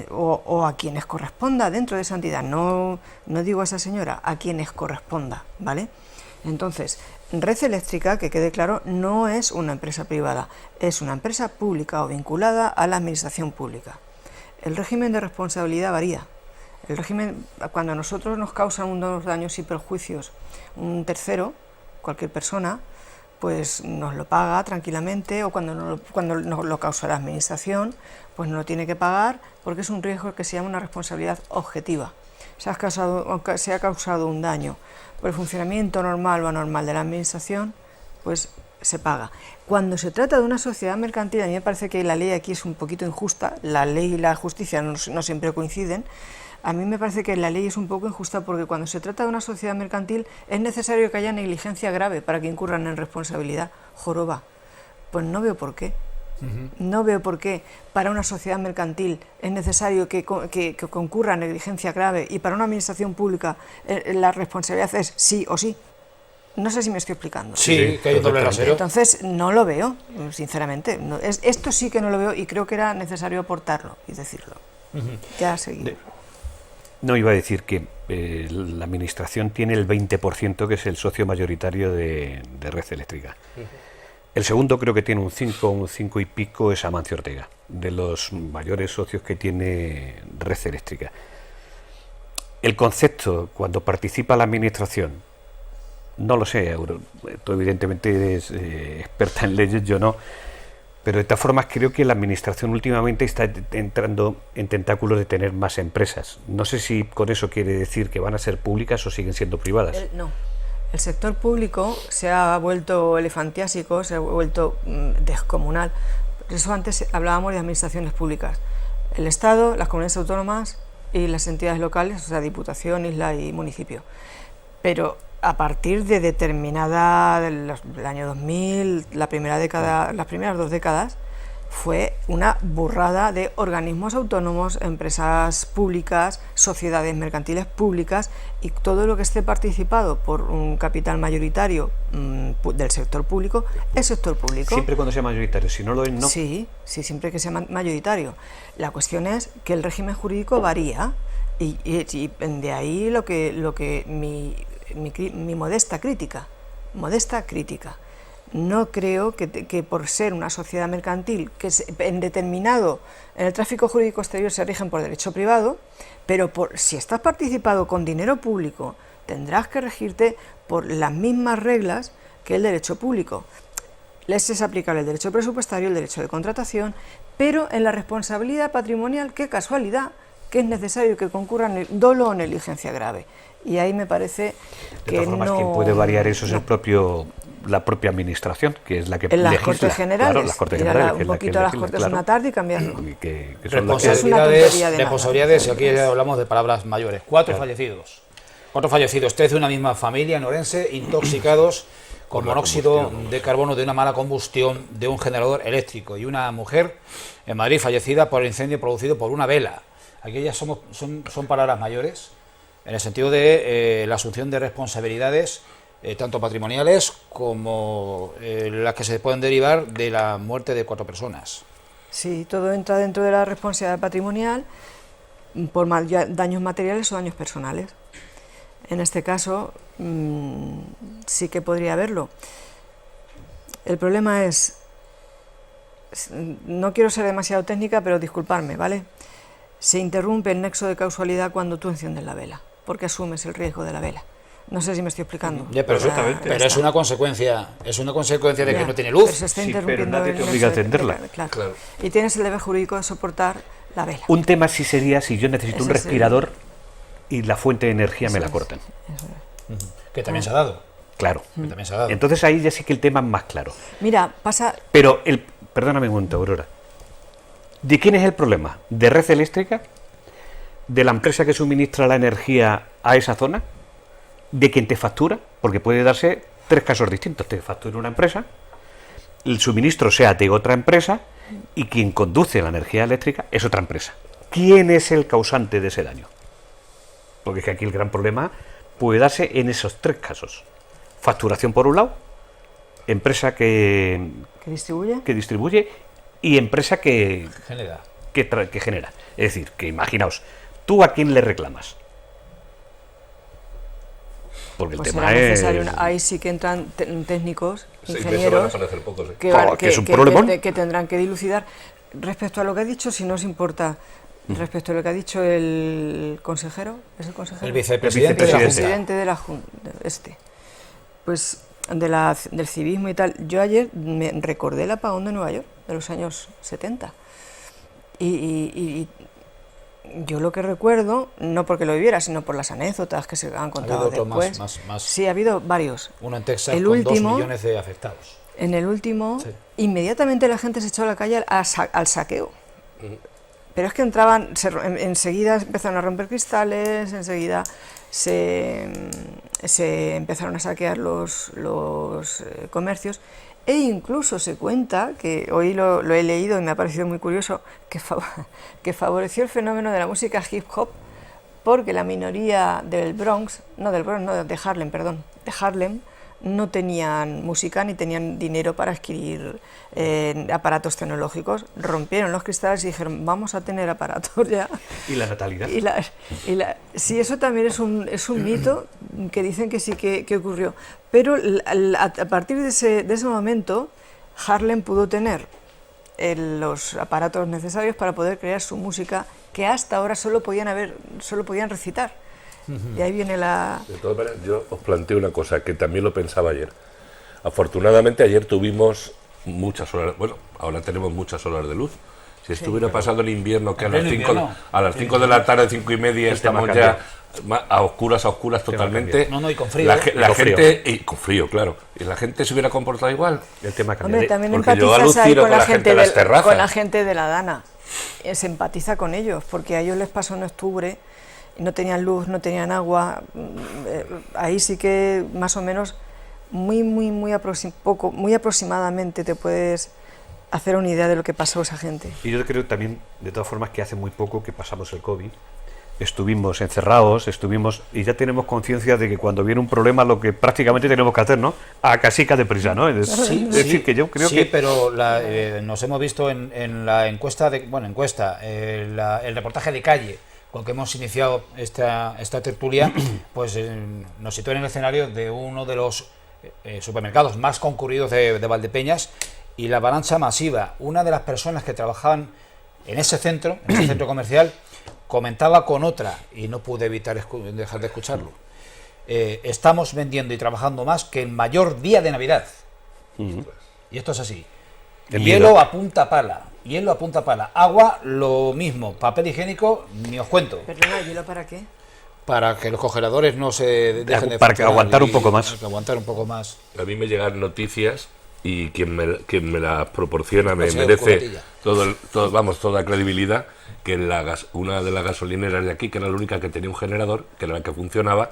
O a quienes corresponda dentro de esa entidad, no digo a esa señora, a quienes corresponda, ¿vale? Entonces, Red Eléctrica, que quede claro, no es una empresa privada, es una empresa pública o vinculada a la administración pública. El régimen de responsabilidad varía. El régimen, cuando a nosotros nos causan unos daños y perjuicios un tercero, cualquier persona, pues nos lo paga tranquilamente, o cuando nos lo causa la administración, pues no lo tiene que pagar porque es un riesgo que se llama una responsabilidad objetiva. Se ha causado un daño por el funcionamiento normal o anormal de la administración, pues se paga. Cuando se trata de una sociedad mercantil, a mí me parece que la ley aquí es un poquito injusta, la ley y la justicia no siempre coinciden. A mí me parece que la ley es un poco injusta porque cuando se trata de una sociedad mercantil es necesario que haya negligencia grave para que incurran en responsabilidad. Joroba, pues no veo por qué. No veo por qué para una sociedad mercantil es necesario que concurra negligencia grave y para una administración pública la responsabilidad es sí o sí. No sé si me estoy explicando. Sí, que hay un doble rasero. Entonces no lo veo, sinceramente. Esto sí que no lo veo y creo que era necesario aportarlo y decirlo. Ya seguimos. No, iba a decir que la Administración tiene el 20%, que es el socio mayoritario de Red Eléctrica. El segundo creo que tiene un 5 y pico, es Amancio Ortega, de los mayores socios que tiene Red Eléctrica. El concepto, cuando participa la Administración, no lo sé, tú evidentemente eres experta en leyes, yo no, pero de todas formas creo que la Administración últimamente está entrando en tentáculos de tener más empresas. No sé si con eso quiere decir que van a ser públicas o siguen siendo privadas. No. El sector público se ha vuelto elefantiásico, se ha vuelto descomunal. Por eso antes hablábamos de administraciones públicas. El Estado, las comunidades autónomas y las entidades locales, o sea, Diputación, isla y municipio. Pero a partir de determinada, del año 2000, las primeras 2 décadas, fue una burrada de organismos autónomos, empresas públicas, sociedades mercantiles públicas, y todo lo que esté participado por un capital mayoritario del sector público es sector público. Siempre cuando sea mayoritario, si no lo es, no. Sí, siempre que sea mayoritario. La cuestión es que el régimen jurídico varía, y de ahí lo que mi modesta crítica. No creo que por ser una sociedad mercantil que en el tráfico jurídico exterior se rigen por derecho privado, pero si estás participado con dinero público, tendrás que regirte por las mismas reglas que el derecho público. Les es aplicable el derecho presupuestario, el derecho de contratación, pero en la responsabilidad patrimonial, qué casualidad, que es necesario que concurran dolo o negligencia grave. Y ahí me parece que de todas formas, quien puede variar eso es la propia Administración, que es la que legisla. Las Cortes Generales. Claro, las Cortes Generales. Un poquito a las Cortes una tarde y cambiarlo. Responsabilidades, y aquí hablamos de palabras mayores. 4 fallecidos. 4 fallecidos, 3 de una misma familia en Orense, intoxicados con monóxido de carbono de una mala combustión de un generador eléctrico, y una mujer en Madrid fallecida por el incendio producido por una vela. Aquí ya son palabras mayores, en el sentido de la asunción de responsabilidades tanto patrimoniales como las que se pueden derivar de la muerte de 4 personas. Sí, todo entra dentro de la responsabilidad patrimonial por daños materiales o daños personales. En este caso sí que podría haberlo. El problema es, no quiero ser demasiado técnica, pero disculparme, ¿vale? Se interrumpe el nexo de causalidad cuando tú enciendes la vela, porque asumes el riesgo de la vela. No sé si me estoy explicando. Ya, pero es una consecuencia de que no tiene luz. Pero se está interrumpiendo, pero nadie te obliga a atenderla. Claro. Y tienes el deber jurídico de soportar la vela. Un tema sí sería si yo necesito un respirador y la fuente de energía me la cortan. Que también se ha dado. Claro. También se ha dado. Entonces ahí ya sí que el tema es más claro. Mira, pasa... Pero, perdóname un momento, Aurora. ¿De quién es el problema? ¿De Red Eléctrica? ¿De la empresa que suministra la energía a esa zona? ¿De quien te factura? Porque puede darse 3 casos distintos. Te factura una empresa, el suministro sea de otra empresa, y quien conduce la energía eléctrica es otra empresa. ¿Quién es el causante de ese daño? Porque es que aquí el gran problema puede darse en esos 3 casos. Facturación por un lado, empresa que distribuye y empresa que genera. Es decir, que imaginaos, ¿tú a quién le reclamas? Porque el tema es... Ahí sí que entran técnicos, ingenieros, que tendrán que dilucidar. Respecto a lo que ha dicho, si no os importa, respecto a lo que ha dicho el consejero, ¿es el consejero? El vicepresidente de la Junta, pues del civismo y tal. Yo ayer me recordé el apagón de Nueva York, de los años 70, y yo lo que recuerdo, no porque lo viviera, sino por las anécdotas que se han contado después. Sí, ha habido varios. Uno en Texas con 2 millones de afectados. En el último, inmediatamente la gente se echó a la calle al saqueo. Pero es que entraban, enseguida empezaron a romper cristales, enseguida se empezaron a saquear los comercios. E incluso se cuenta, que hoy lo he leído y me ha parecido muy curioso, que favoreció el fenómeno de la música hip hop, porque la minoría de Harlem, no tenían música ni tenían dinero para adquirir aparatos tecnológicos. Rompieron los cristales y dijeron, vamos a tener aparatos ya. ¿Y la natalidad? Sí, eso también es un mito que dicen que sí que ocurrió. Pero a partir de ese momento, Haarlem pudo tener los aparatos necesarios para poder crear su música, que hasta ahora solo podían recitar. Y ahí viene la... De todas maneras, yo os planteo una cosa, que también lo pensaba ayer. Afortunadamente ayer tuvimos muchas horas, bueno, ahora tenemos muchas horas de luz. Si estuviera pasando el invierno, que a las 5 de la tarde, 5 y media, estamos ya a oscuras totalmente. No, y con frío. La gente, y con frío, claro. Y la gente se hubiera comportado igual. El tema cambia. Hombre, también porque yo empatizas ahí alucino con la gente de las terrazas. Con la gente de la Dana. Se empatiza con ellos, porque a ellos les pasó en octubre, no tenían luz, no tenían agua. Ahí sí que más o menos muy aproximadamente te puedes hacer una idea de lo que pasó a esa gente. Y yo creo también, de todas formas, que hace muy poco que pasamos el COVID, estuvimos encerrados, y ya tenemos conciencia de que cuando viene un problema lo que prácticamente tenemos que hacer, ¿no? A casica de prisa, ¿no? Es decir, que yo creo que... Sí, pero nos hemos visto en la encuesta, el reportaje de calle, con que hemos iniciado esta tertulia, pues nos sitúa en el escenario de uno de los supermercados más concurridos de Valdepeñas, y la avalancha masiva. Una de las personas que trabajaban en ese centro comercial, comentaba con otra, y no pude evitar dejar de escucharlo, estamos vendiendo y trabajando más que el mayor día de Navidad. Y esto es así. Hielo a punta pala. Agua, lo mismo. Papel higiénico, ni os cuento. Perdona, ¿hielo para qué? Para que los congeladores no se dejen de para que aguantar un poco más. A mí me llegan noticias, y quien me las proporciona me merece toda credibilidad, que una de las gasolineras de aquí, que era la única que tenía un generador, que era la que funcionaba,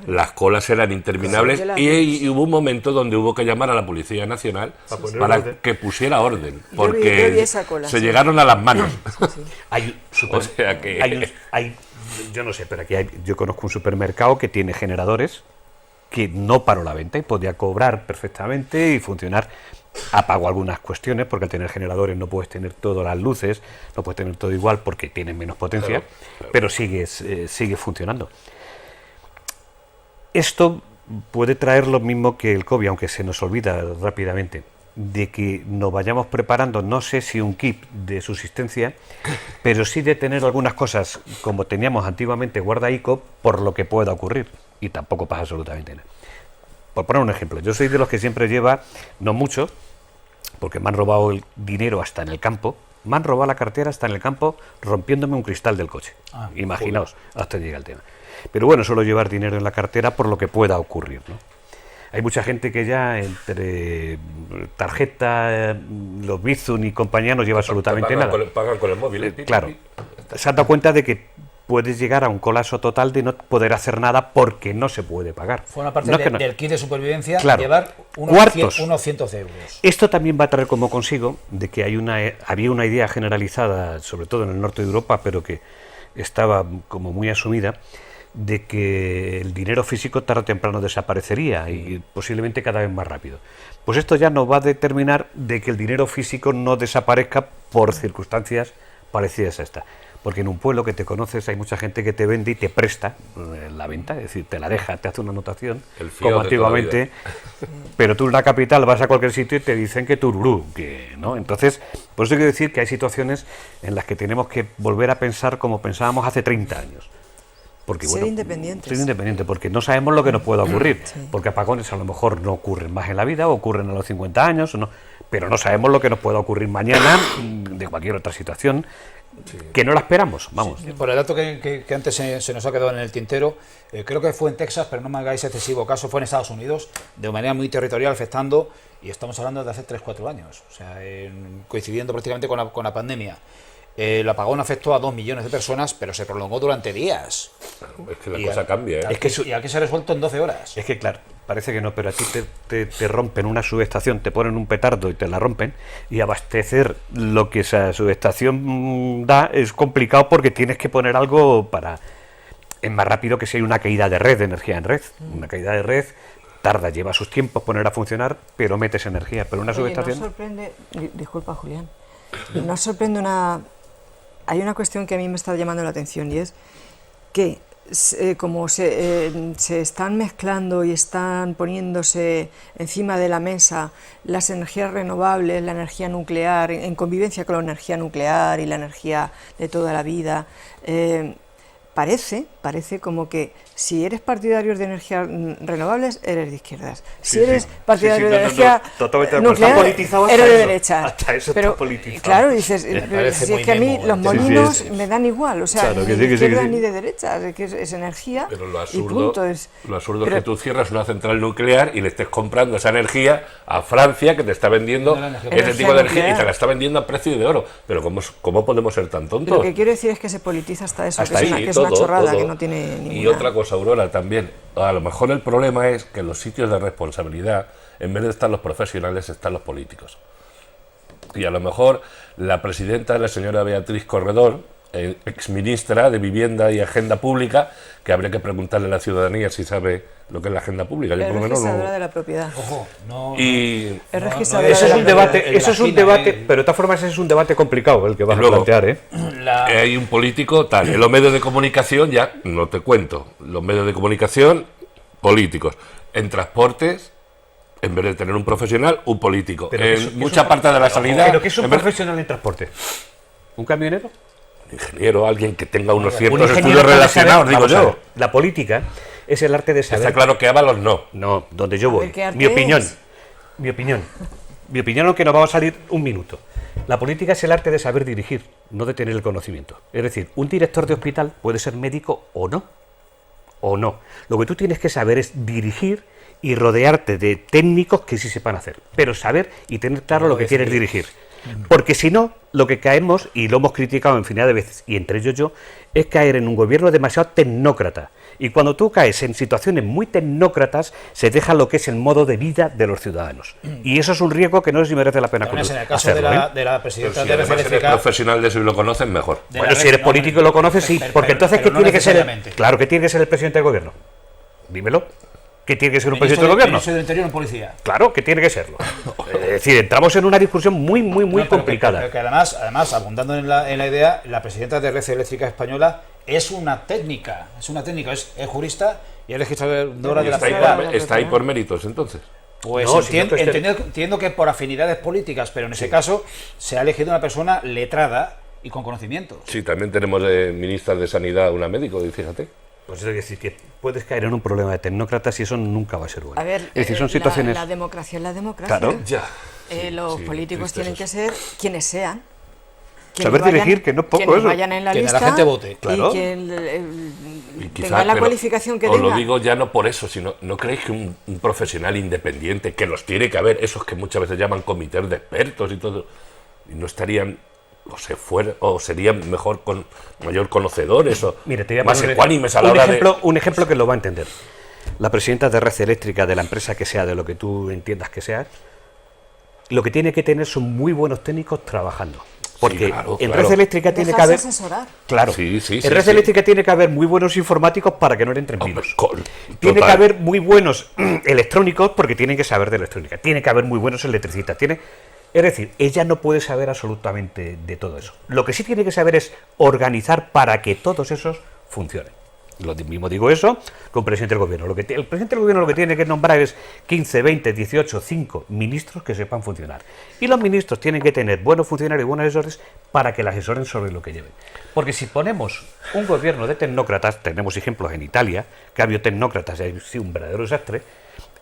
las colas eran interminables, y hubo un momento donde hubo que llamar a la Policía Nacional para que pusiera orden, porque se llegaron a las manos. Yo no sé, pero aquí yo conozco un supermercado que tiene generadores que no paró la venta y podía cobrar perfectamente y funcionar. Apagó algunas cuestiones, porque al tener generadores no puedes tener todas las luces, no puedes tener todo igual porque tienen menos potencia, claro. Pero sigue funcionando. Esto puede traer lo mismo que el COVID, aunque se nos olvida rápidamente, de que nos vayamos preparando, no sé si un kit de subsistencia, pero sí de tener algunas cosas como teníamos antiguamente guardaico por lo que pueda ocurrir, y tampoco pasa absolutamente nada. Por poner un ejemplo, yo soy de los que siempre lleva, no mucho, porque me han robado el dinero hasta en el campo, me han robado la cartera hasta en el campo rompiéndome un cristal del coche. Imaginaos, hasta llega el tema. Pero bueno, suelo llevar dinero en la cartera por lo que pueda ocurrir, ¿no? Hay mucha gente que ya entre tarjeta, los Bizum y compañía no lleva absolutamente nada. Pagan con el móvil. Claro, se han dado cuenta de que puedes llegar a un colapso total de no poder hacer nada porque no se puede pagar. Fue una parte del kit de supervivencia, claro, llevar unos cientos de euros. Esto también va a traer como consigo de que había una idea generalizada, sobre todo en el norte de Europa, pero que estaba como muy asumida, de que el dinero físico tarde o temprano desaparecería, y posiblemente cada vez más rápido. Pues esto ya nos va a determinar de que el dinero físico no desaparezca por circunstancias parecidas a esta. Porque en un pueblo que te conoces hay mucha gente que te vende y te presta la venta, es decir, te la deja, te hace una anotación, como antiguamente, pero tú en la capital vas a cualquier sitio y te dicen que tururú, que no. Entonces, por eso quiero decir que hay situaciones en las que tenemos que volver a pensar como pensábamos hace 30 años. Porque, ser independientes. Ser independiente, porque no sabemos lo que nos pueda ocurrir, porque apagones a lo mejor no ocurren más en la vida, o ocurren a los 50 años, pero no sabemos lo que nos pueda ocurrir mañana de cualquier otra situación. Que no la esperamos, vamos. Sí. Por el dato que antes se nos ha quedado en el tintero, creo que fue en Texas, pero no me hagáis excesivo caso, fue en Estados Unidos, de manera muy territorial, afectando, y estamos hablando de hace 3-4 años, o sea, coincidiendo prácticamente con la pandemia. El apagón afectó a 2 millones de personas, pero se prolongó durante días. Es que la cosa cambia, ¿eh? Y aquí se ha resuelto en 12 horas. Es que claro, parece que no, pero a ti te rompen una subestación, te ponen un petardo y te la rompen, y abastecer lo que esa subestación da es complicado, porque tienes que poner algo para... Es más rápido que si hay una caída de red, de energía en red. Una caída de red tarda, lleva sus tiempos poner a funcionar, pero metes energía. Pero una subestación... Nos sorprende, disculpa Julián, nos sorprende hay una cuestión que a mí me está llamando la atención, y es que como se están mezclando y están poniéndose encima de la mesa las energías renovables, la energía nuclear, en convivencia con la energía nuclear y la energía de toda la vida, parece como que si eres partidario de energías renovables, eres de izquierdas. Si eres partidario de energía nuclear, eres de derechas. Hasta eso está politizado. Claro, dices, si es que a mí los molinos me dan igual, o sea, claro, ni de izquierdas ni de derechas, es que es energía. Pero lo y punto. absurdo es que tú cierras una central nuclear y le estés comprando esa energía a Francia, que te está vendiendo ese tipo de energía y te la está vendiendo a precio de oro. Pero ¿cómo podemos ser tan tontos? Lo que quiero decir es que se politiza hasta eso, que es una chorrada, que no tiene ninguna... Y otra cosa, Aurora, también, a lo mejor el problema es que en los sitios de responsabilidad, en vez de estar los profesionales, están los políticos. Y a lo mejor la presidenta, la señora Beatriz Corredor, exministra de Vivienda y Agenda Pública, que habría que preguntarle a la ciudadanía si sabe lo que es la agenda pública. Yo, es por lo menos, registradora de la propiedad. Ojo, Eso es un debate, pero de todas formas ese es un debate complicado el que vas a plantear, ¿eh? Hay un político tal, en los medios de comunicación ya no te cuento, los medios de comunicación políticos, en transportes, en vez de tener un profesional, un político, en mucha parte de la sanidad. ¿Pero qué es un profesional en transporte? ¿Un camionero? Un ingeniero, alguien que tenga unos ciertos estudios relacionados, digo yo. La política es el arte de saber. Está claro que Ábalos no. No, donde yo voy. Mi opinión, aunque nos vamos a salir un minuto. La política es el arte de saber dirigir, no de tener el conocimiento. Es decir, un director de hospital puede ser médico o no. Lo que tú tienes que saber es dirigir y rodearte de técnicos que sí sepan hacer, pero saber y tener claro lo que quieres dirigir. Porque si no, lo que caemos, y lo hemos criticado infinidad de veces, y entre ellos yo, es caer en un gobierno demasiado tecnócrata. Y cuando tú caes en situaciones muy tecnócratas, se deja lo que es el modo de vida de los ciudadanos. Y eso es un riesgo que no sé si merece la pena hacerlo. En el caso de la presidenta de RCE eres profesional de eso y lo conoces, mejor. Bueno, si eres político y lo conoces, sí. Porque entonces, ¿qué tiene que ser? Claro, ¿qué tiene que ser el presidente del gobierno? Dímelo. ¿Qué tiene que ser un presidente del gobierno? Ministro del Interior, un policía. Claro, que tiene que serlo. Es decir, entramos en una discusión muy complicada. Pero que además, abundando en la idea, la presidenta de Red Eléctrica Española es una técnica, es jurista y es registradora de la propiedad. ¿Está ahí por méritos, entonces? Pues entiendo que por afinidades políticas, pero en ese caso se ha elegido una persona letrada y con conocimientos. Sí, también tenemos de ministra de Sanidad una médico, fíjate. Pues es decir, que puedes caer en un problema de tecnócratas y eso nunca va a ser bueno. A ver, es decir, son situaciones... la democracia es la democracia. Claro. Los políticos tienen que ser quienes sean. Saber dirigir, que no es poco eso. Que vayan en la lista, la gente vote. Claro. Y que tengan la cualificación que tengan. Os lo digo ya no por eso, sino, ¿no creéis que un profesional independiente, que los tiene que haber, esos que muchas veces llaman comités de expertos y todo, y no estarían... o serían mejor mayor conocedores o más ecuánimes a la hora de... Un ejemplo que lo va a entender. La presidenta de Red Eléctrica, de la empresa que sea, de lo que tú entiendas que sea, lo que tiene que tener son muy buenos técnicos trabajando. Porque en Red Eléctrica tiene que haber... asesorar. Claro. En Red Eléctrica tiene que haber muy buenos informáticos para que no le entren virus. Tiene que haber muy buenos electrónicos porque tienen que saber de electrónica. Tiene que haber muy buenos electricistas. Es decir, ella no puede saber absolutamente de todo eso. Lo que sí tiene que saber es organizar para que todos esos funcionen. Lo mismo digo eso con el presidente del gobierno. El presidente del gobierno lo que tiene que nombrar es 15, 20, 18, 5 ministros que sepan funcionar. Y los ministros tienen que tener buenos funcionarios y buenos asesores para que le asesoren sobre lo que lleven. Porque si ponemos un gobierno de tecnócratas, tenemos ejemplos en Italia, que ha habido tecnócratas y ha sido un verdadero desastre.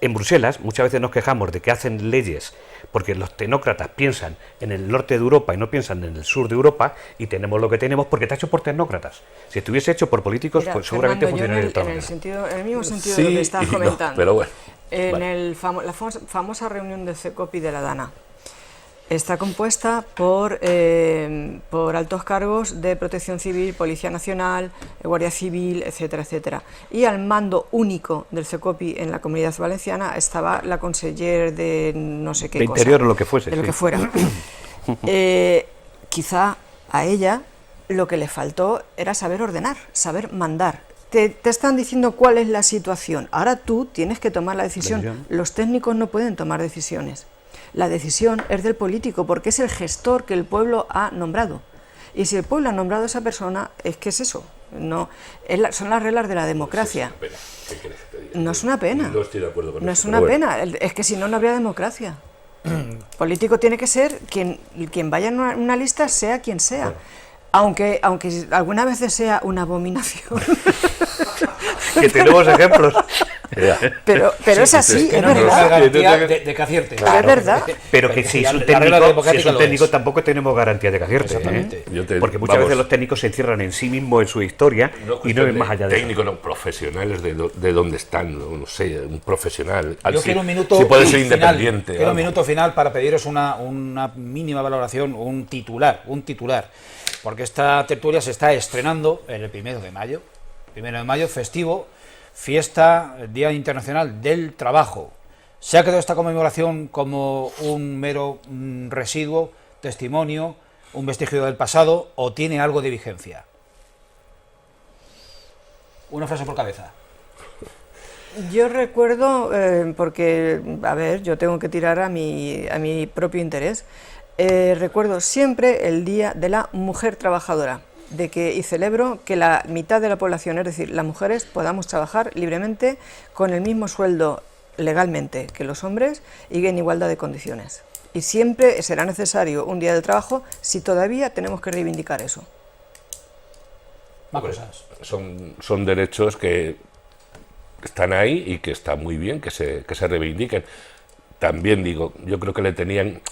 En Bruselas muchas veces nos quejamos de que hacen leyes porque los tecnócratas piensan en el norte de Europa y no piensan en el sur de Europa, y tenemos lo que tenemos porque está hecho por tecnócratas. Si estuviese hecho por políticos, pues seguramente funcionaría de otra manera. En el mismo sentido de lo que estás comentando. No, pero bueno, la famosa reunión del CECOPI de la Dana está compuesta por altos cargos de Protección Civil, Policía Nacional, Guardia Civil, etcétera, etcétera. Y al mando único del CECOPI en la Comunidad Valenciana estaba la conseller de no sé qué de cosa. Interior o lo que fuese. De lo que fuera. Quizá a ella lo que le faltó era saber ordenar, saber mandar. te están diciendo cuál es la situación. Ahora tú tienes que tomar la decisión. Los técnicos no pueden tomar decisiones. La decisión es del político, porque es el gestor que el pueblo ha nombrado. Y si el pueblo ha nombrado a esa persona, es que es eso. No, son las reglas de la democracia. No es una pena. No estoy de acuerdo con no eso, es una pena. Es que si no, no habría democracia. Político tiene que ser quien vaya en una lista, sea quien sea. Aunque algunas veces sea una abominación. Que tenemos ejemplos. Pero es así, es verdad. De que acierte. Claro, es verdad. Pero que si es un técnico tampoco tenemos garantía de que acierte. Exactamente. Porque muchas veces los técnicos se encierran en sí mismos, en su historia, y no ven más allá de eso. Técnicos, no, profesionales de dónde están, no sé, un profesional. Yo quiero un minuto si puede ser final, independiente. Quiero un minuto final para pediros una mínima valoración, un titular. Porque esta tertulia se está estrenando el 1 de mayo. 1 de mayo, festivo, fiesta, Día Internacional del Trabajo. ¿Se ha quedado esta conmemoración como un mero residuo, testimonio, un vestigio del pasado, o tiene algo de vigencia? Una frase por cabeza. Yo recuerdo, porque, a ver, yo tengo que tirar a mi propio interés, recuerdo siempre el Día de la Mujer Trabajadora, y celebro que la mitad de la población, es decir, las mujeres, podamos trabajar libremente con el mismo sueldo legalmente que los hombres y en igualdad de condiciones. Y siempre será necesario un día del trabajo si todavía tenemos que reivindicar eso. Son derechos que están ahí y que está muy bien que se reivindiquen. También digo, yo creo que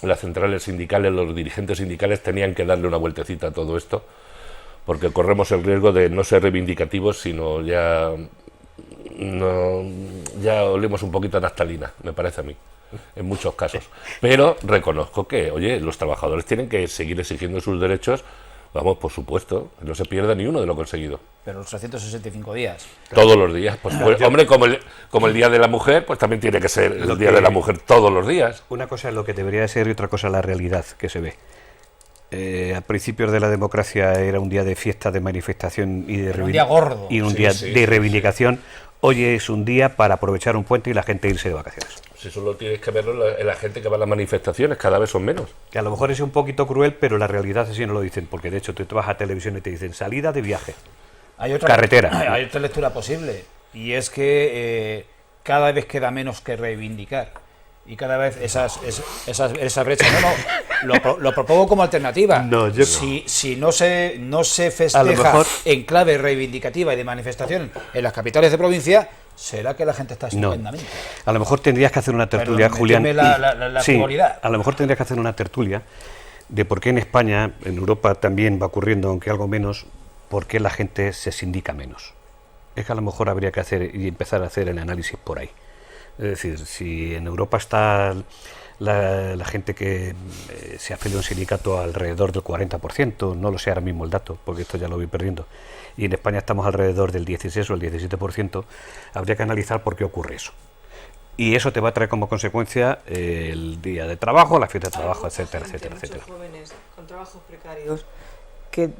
las centrales sindicales, los dirigentes sindicales tenían que darle una vueltecita a todo esto, porque corremos el riesgo de no ser reivindicativos, sino ya olemos un poquito a naftalina, me parece a mí, en muchos casos. Pero reconozco que, oye, los trabajadores tienen que seguir exigiendo sus derechos, vamos, por supuesto, no se pierda ni uno de lo conseguido. Pero los 365 días. Todos los días, pues hombre, como el Día de la Mujer, pues también tiene que ser el Día de la Mujer todos los días. Una cosa es lo que debería ser y otra cosa la realidad que se ve. A principios de la democracia era un día de fiesta, de manifestación y de un día gordo. Y un día de reivindicación. Hoy es un día para aprovechar un puente y la gente irse de vacaciones. Si solo tienes que verlo en la gente que va a las manifestaciones, cada vez son menos. Que a lo mejor es un poquito cruel, pero la realidad así no lo dicen, porque de hecho tú vas a televisión y te dicen salida de viaje, carretera. Hay otra lectura posible, y es que cada vez queda menos que reivindicar. Y cada vez esa brecha, lo propongo como alternativa. Si no se festeja en clave reivindicativa y de manifestación en las capitales de provincia, será que la gente está estupendamente. A lo mejor tendrías que hacer una tertulia, Julián. Sí, a lo mejor tendrías que hacer una tertulia de por qué en España, en Europa también va ocurriendo, aunque algo menos, por qué la gente se sindica menos. Es que a lo mejor habría que hacer y empezar a hacer el análisis por ahí. Es decir, si en Europa está la gente que se afilia a un sindicato alrededor del 40%, no lo sé ahora mismo el dato, porque esto ya lo voy perdiendo, y en España estamos alrededor del 16 o el 17%, habría que analizar por qué ocurre eso. Y eso te va a traer como consecuencia el día de trabajo, la fiesta de trabajo, etcétera, etcétera, etcétera. Muchos jóvenes con trabajos precarios que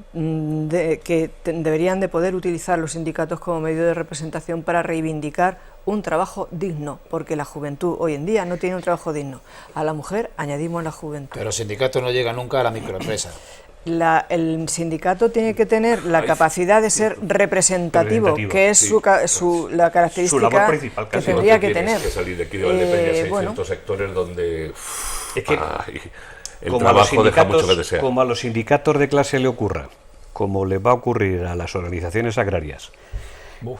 deberían de poder utilizar los sindicatos como medio de representación para reivindicar un trabajo digno, porque la juventud hoy en día no tiene un trabajo digno. A la mujer añadimos la juventud. Pero el sindicato no llega nunca a la microempresa. El sindicato tiene que tener la capacidad de ser representativo, que es la característica que tendría que tener. Que salir de aquí de Valdepeñas, hay ciertos sectores donde es que el trabajo deja mucho que desear. Como a los sindicatos de clase le ocurra, como le va a ocurrir a las organizaciones agrarias,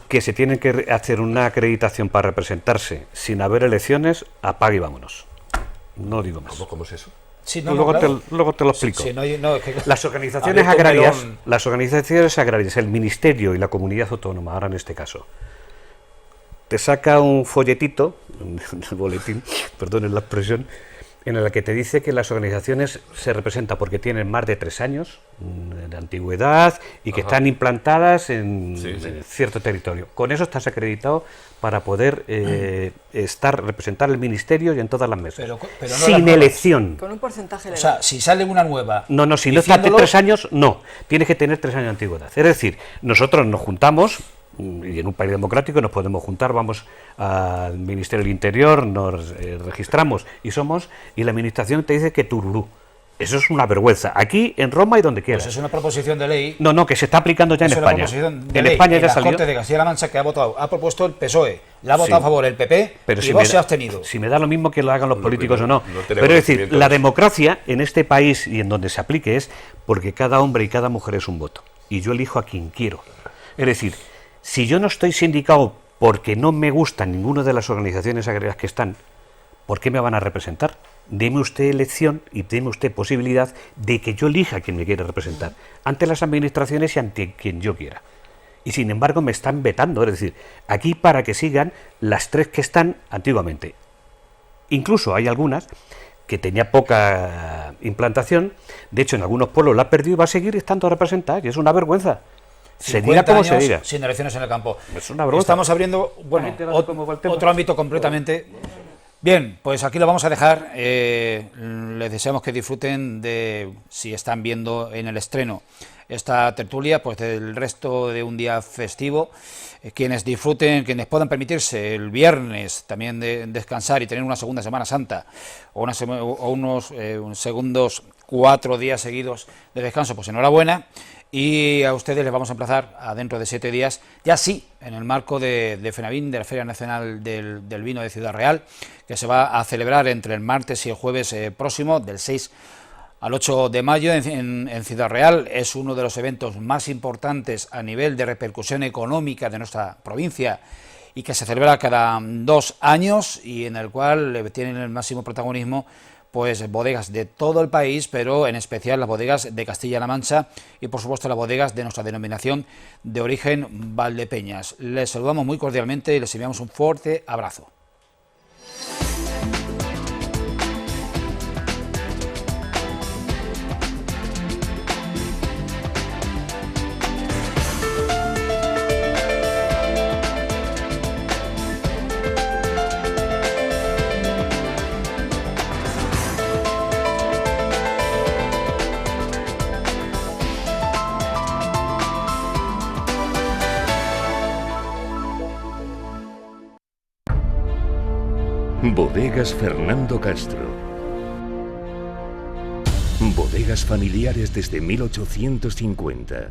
que se tienen que hacer una acreditación para representarse sin haber elecciones, apague y vámonos. No digo más. ¿Cómo es eso? Sí, luego te lo explico. Las organizaciones agrarias, el Ministerio y la Comunidad Autónoma, ahora en este caso, te saca un folletito, un boletín, perdonen la expresión, en el que te dice que las organizaciones se representan porque tienen más de 3 años de antigüedad y que están implantadas en cierto territorio. Con eso estás acreditado para poder representar el ministerio y en todas las mesas. Pero no sin elección. Con un porcentaje legal. O sea, si sale una nueva... No, si no estás de 3 años, no. Tienes que tener 3 años de antigüedad. Es decir, nosotros nos juntamos, y en un país democrático nos podemos juntar, vamos al Ministerio del Interior, nos registramos y la administración te dice que tururú. Eso es una vergüenza. Aquí, en Roma y donde quiera. Pues es una proposición de ley. No, que se está aplicando ya en España. En España ya salió. La Corte de Castilla-La Mancha que ha propuesto el PSOE, la ha votado a favor el PP, pero y Vox se ha abstenido. Si me da lo mismo que lo hagan los políticos o no. Pero es decir, la democracia en este país y en donde se aplique es porque cada hombre y cada mujer es un voto. Y yo elijo a quien quiero. Es decir, si yo no estoy sindicado porque no me gustan ninguna de las organizaciones agrarias que están, ¿por qué me van a representar? Deme usted elección y deme usted posibilidad de que yo elija a quien me quiere representar, ante las administraciones y ante quien yo quiera. Y sin embargo me están vetando, es decir, aquí para que sigan las 3 que están antiguamente. Incluso hay algunas que tenía poca implantación, de hecho en algunos pueblos la ha perdido y va a seguir estando representada, y es una vergüenza. Se diga como se diga. Sin elecciones en el campo. Es una vergüenza. Estamos abriendo, bueno, otro ámbito completamente. Bien, pues aquí lo vamos a dejar. Les deseamos que disfruten de, si están viendo en el estreno esta tertulia, pues del resto de un día festivo. Quienes disfruten, quienes puedan permitirse el viernes también de descansar y tener una segunda Semana Santa o unos segundos 4 días seguidos de descanso, pues enhorabuena. Y a ustedes les vamos a emplazar a dentro de 7 días, ya sí, en el marco de FENAVIN, de la Feria Nacional del Vino de Ciudad Real, que se va a celebrar entre el martes y el jueves próximo, del 6 al 8 de mayo en Ciudad Real. Es uno de los eventos más importantes a nivel de repercusión económica de nuestra provincia y que se celebra cada 2 años y en el cual tienen el máximo protagonismo pues bodegas de todo el país, pero en especial las bodegas de Castilla-La Mancha y por supuesto las bodegas de nuestra denominación de origen Valdepeñas. Les saludamos muy cordialmente y les enviamos un fuerte abrazo. Bodegas Fernando Castro. Bodegas familiares desde 1850.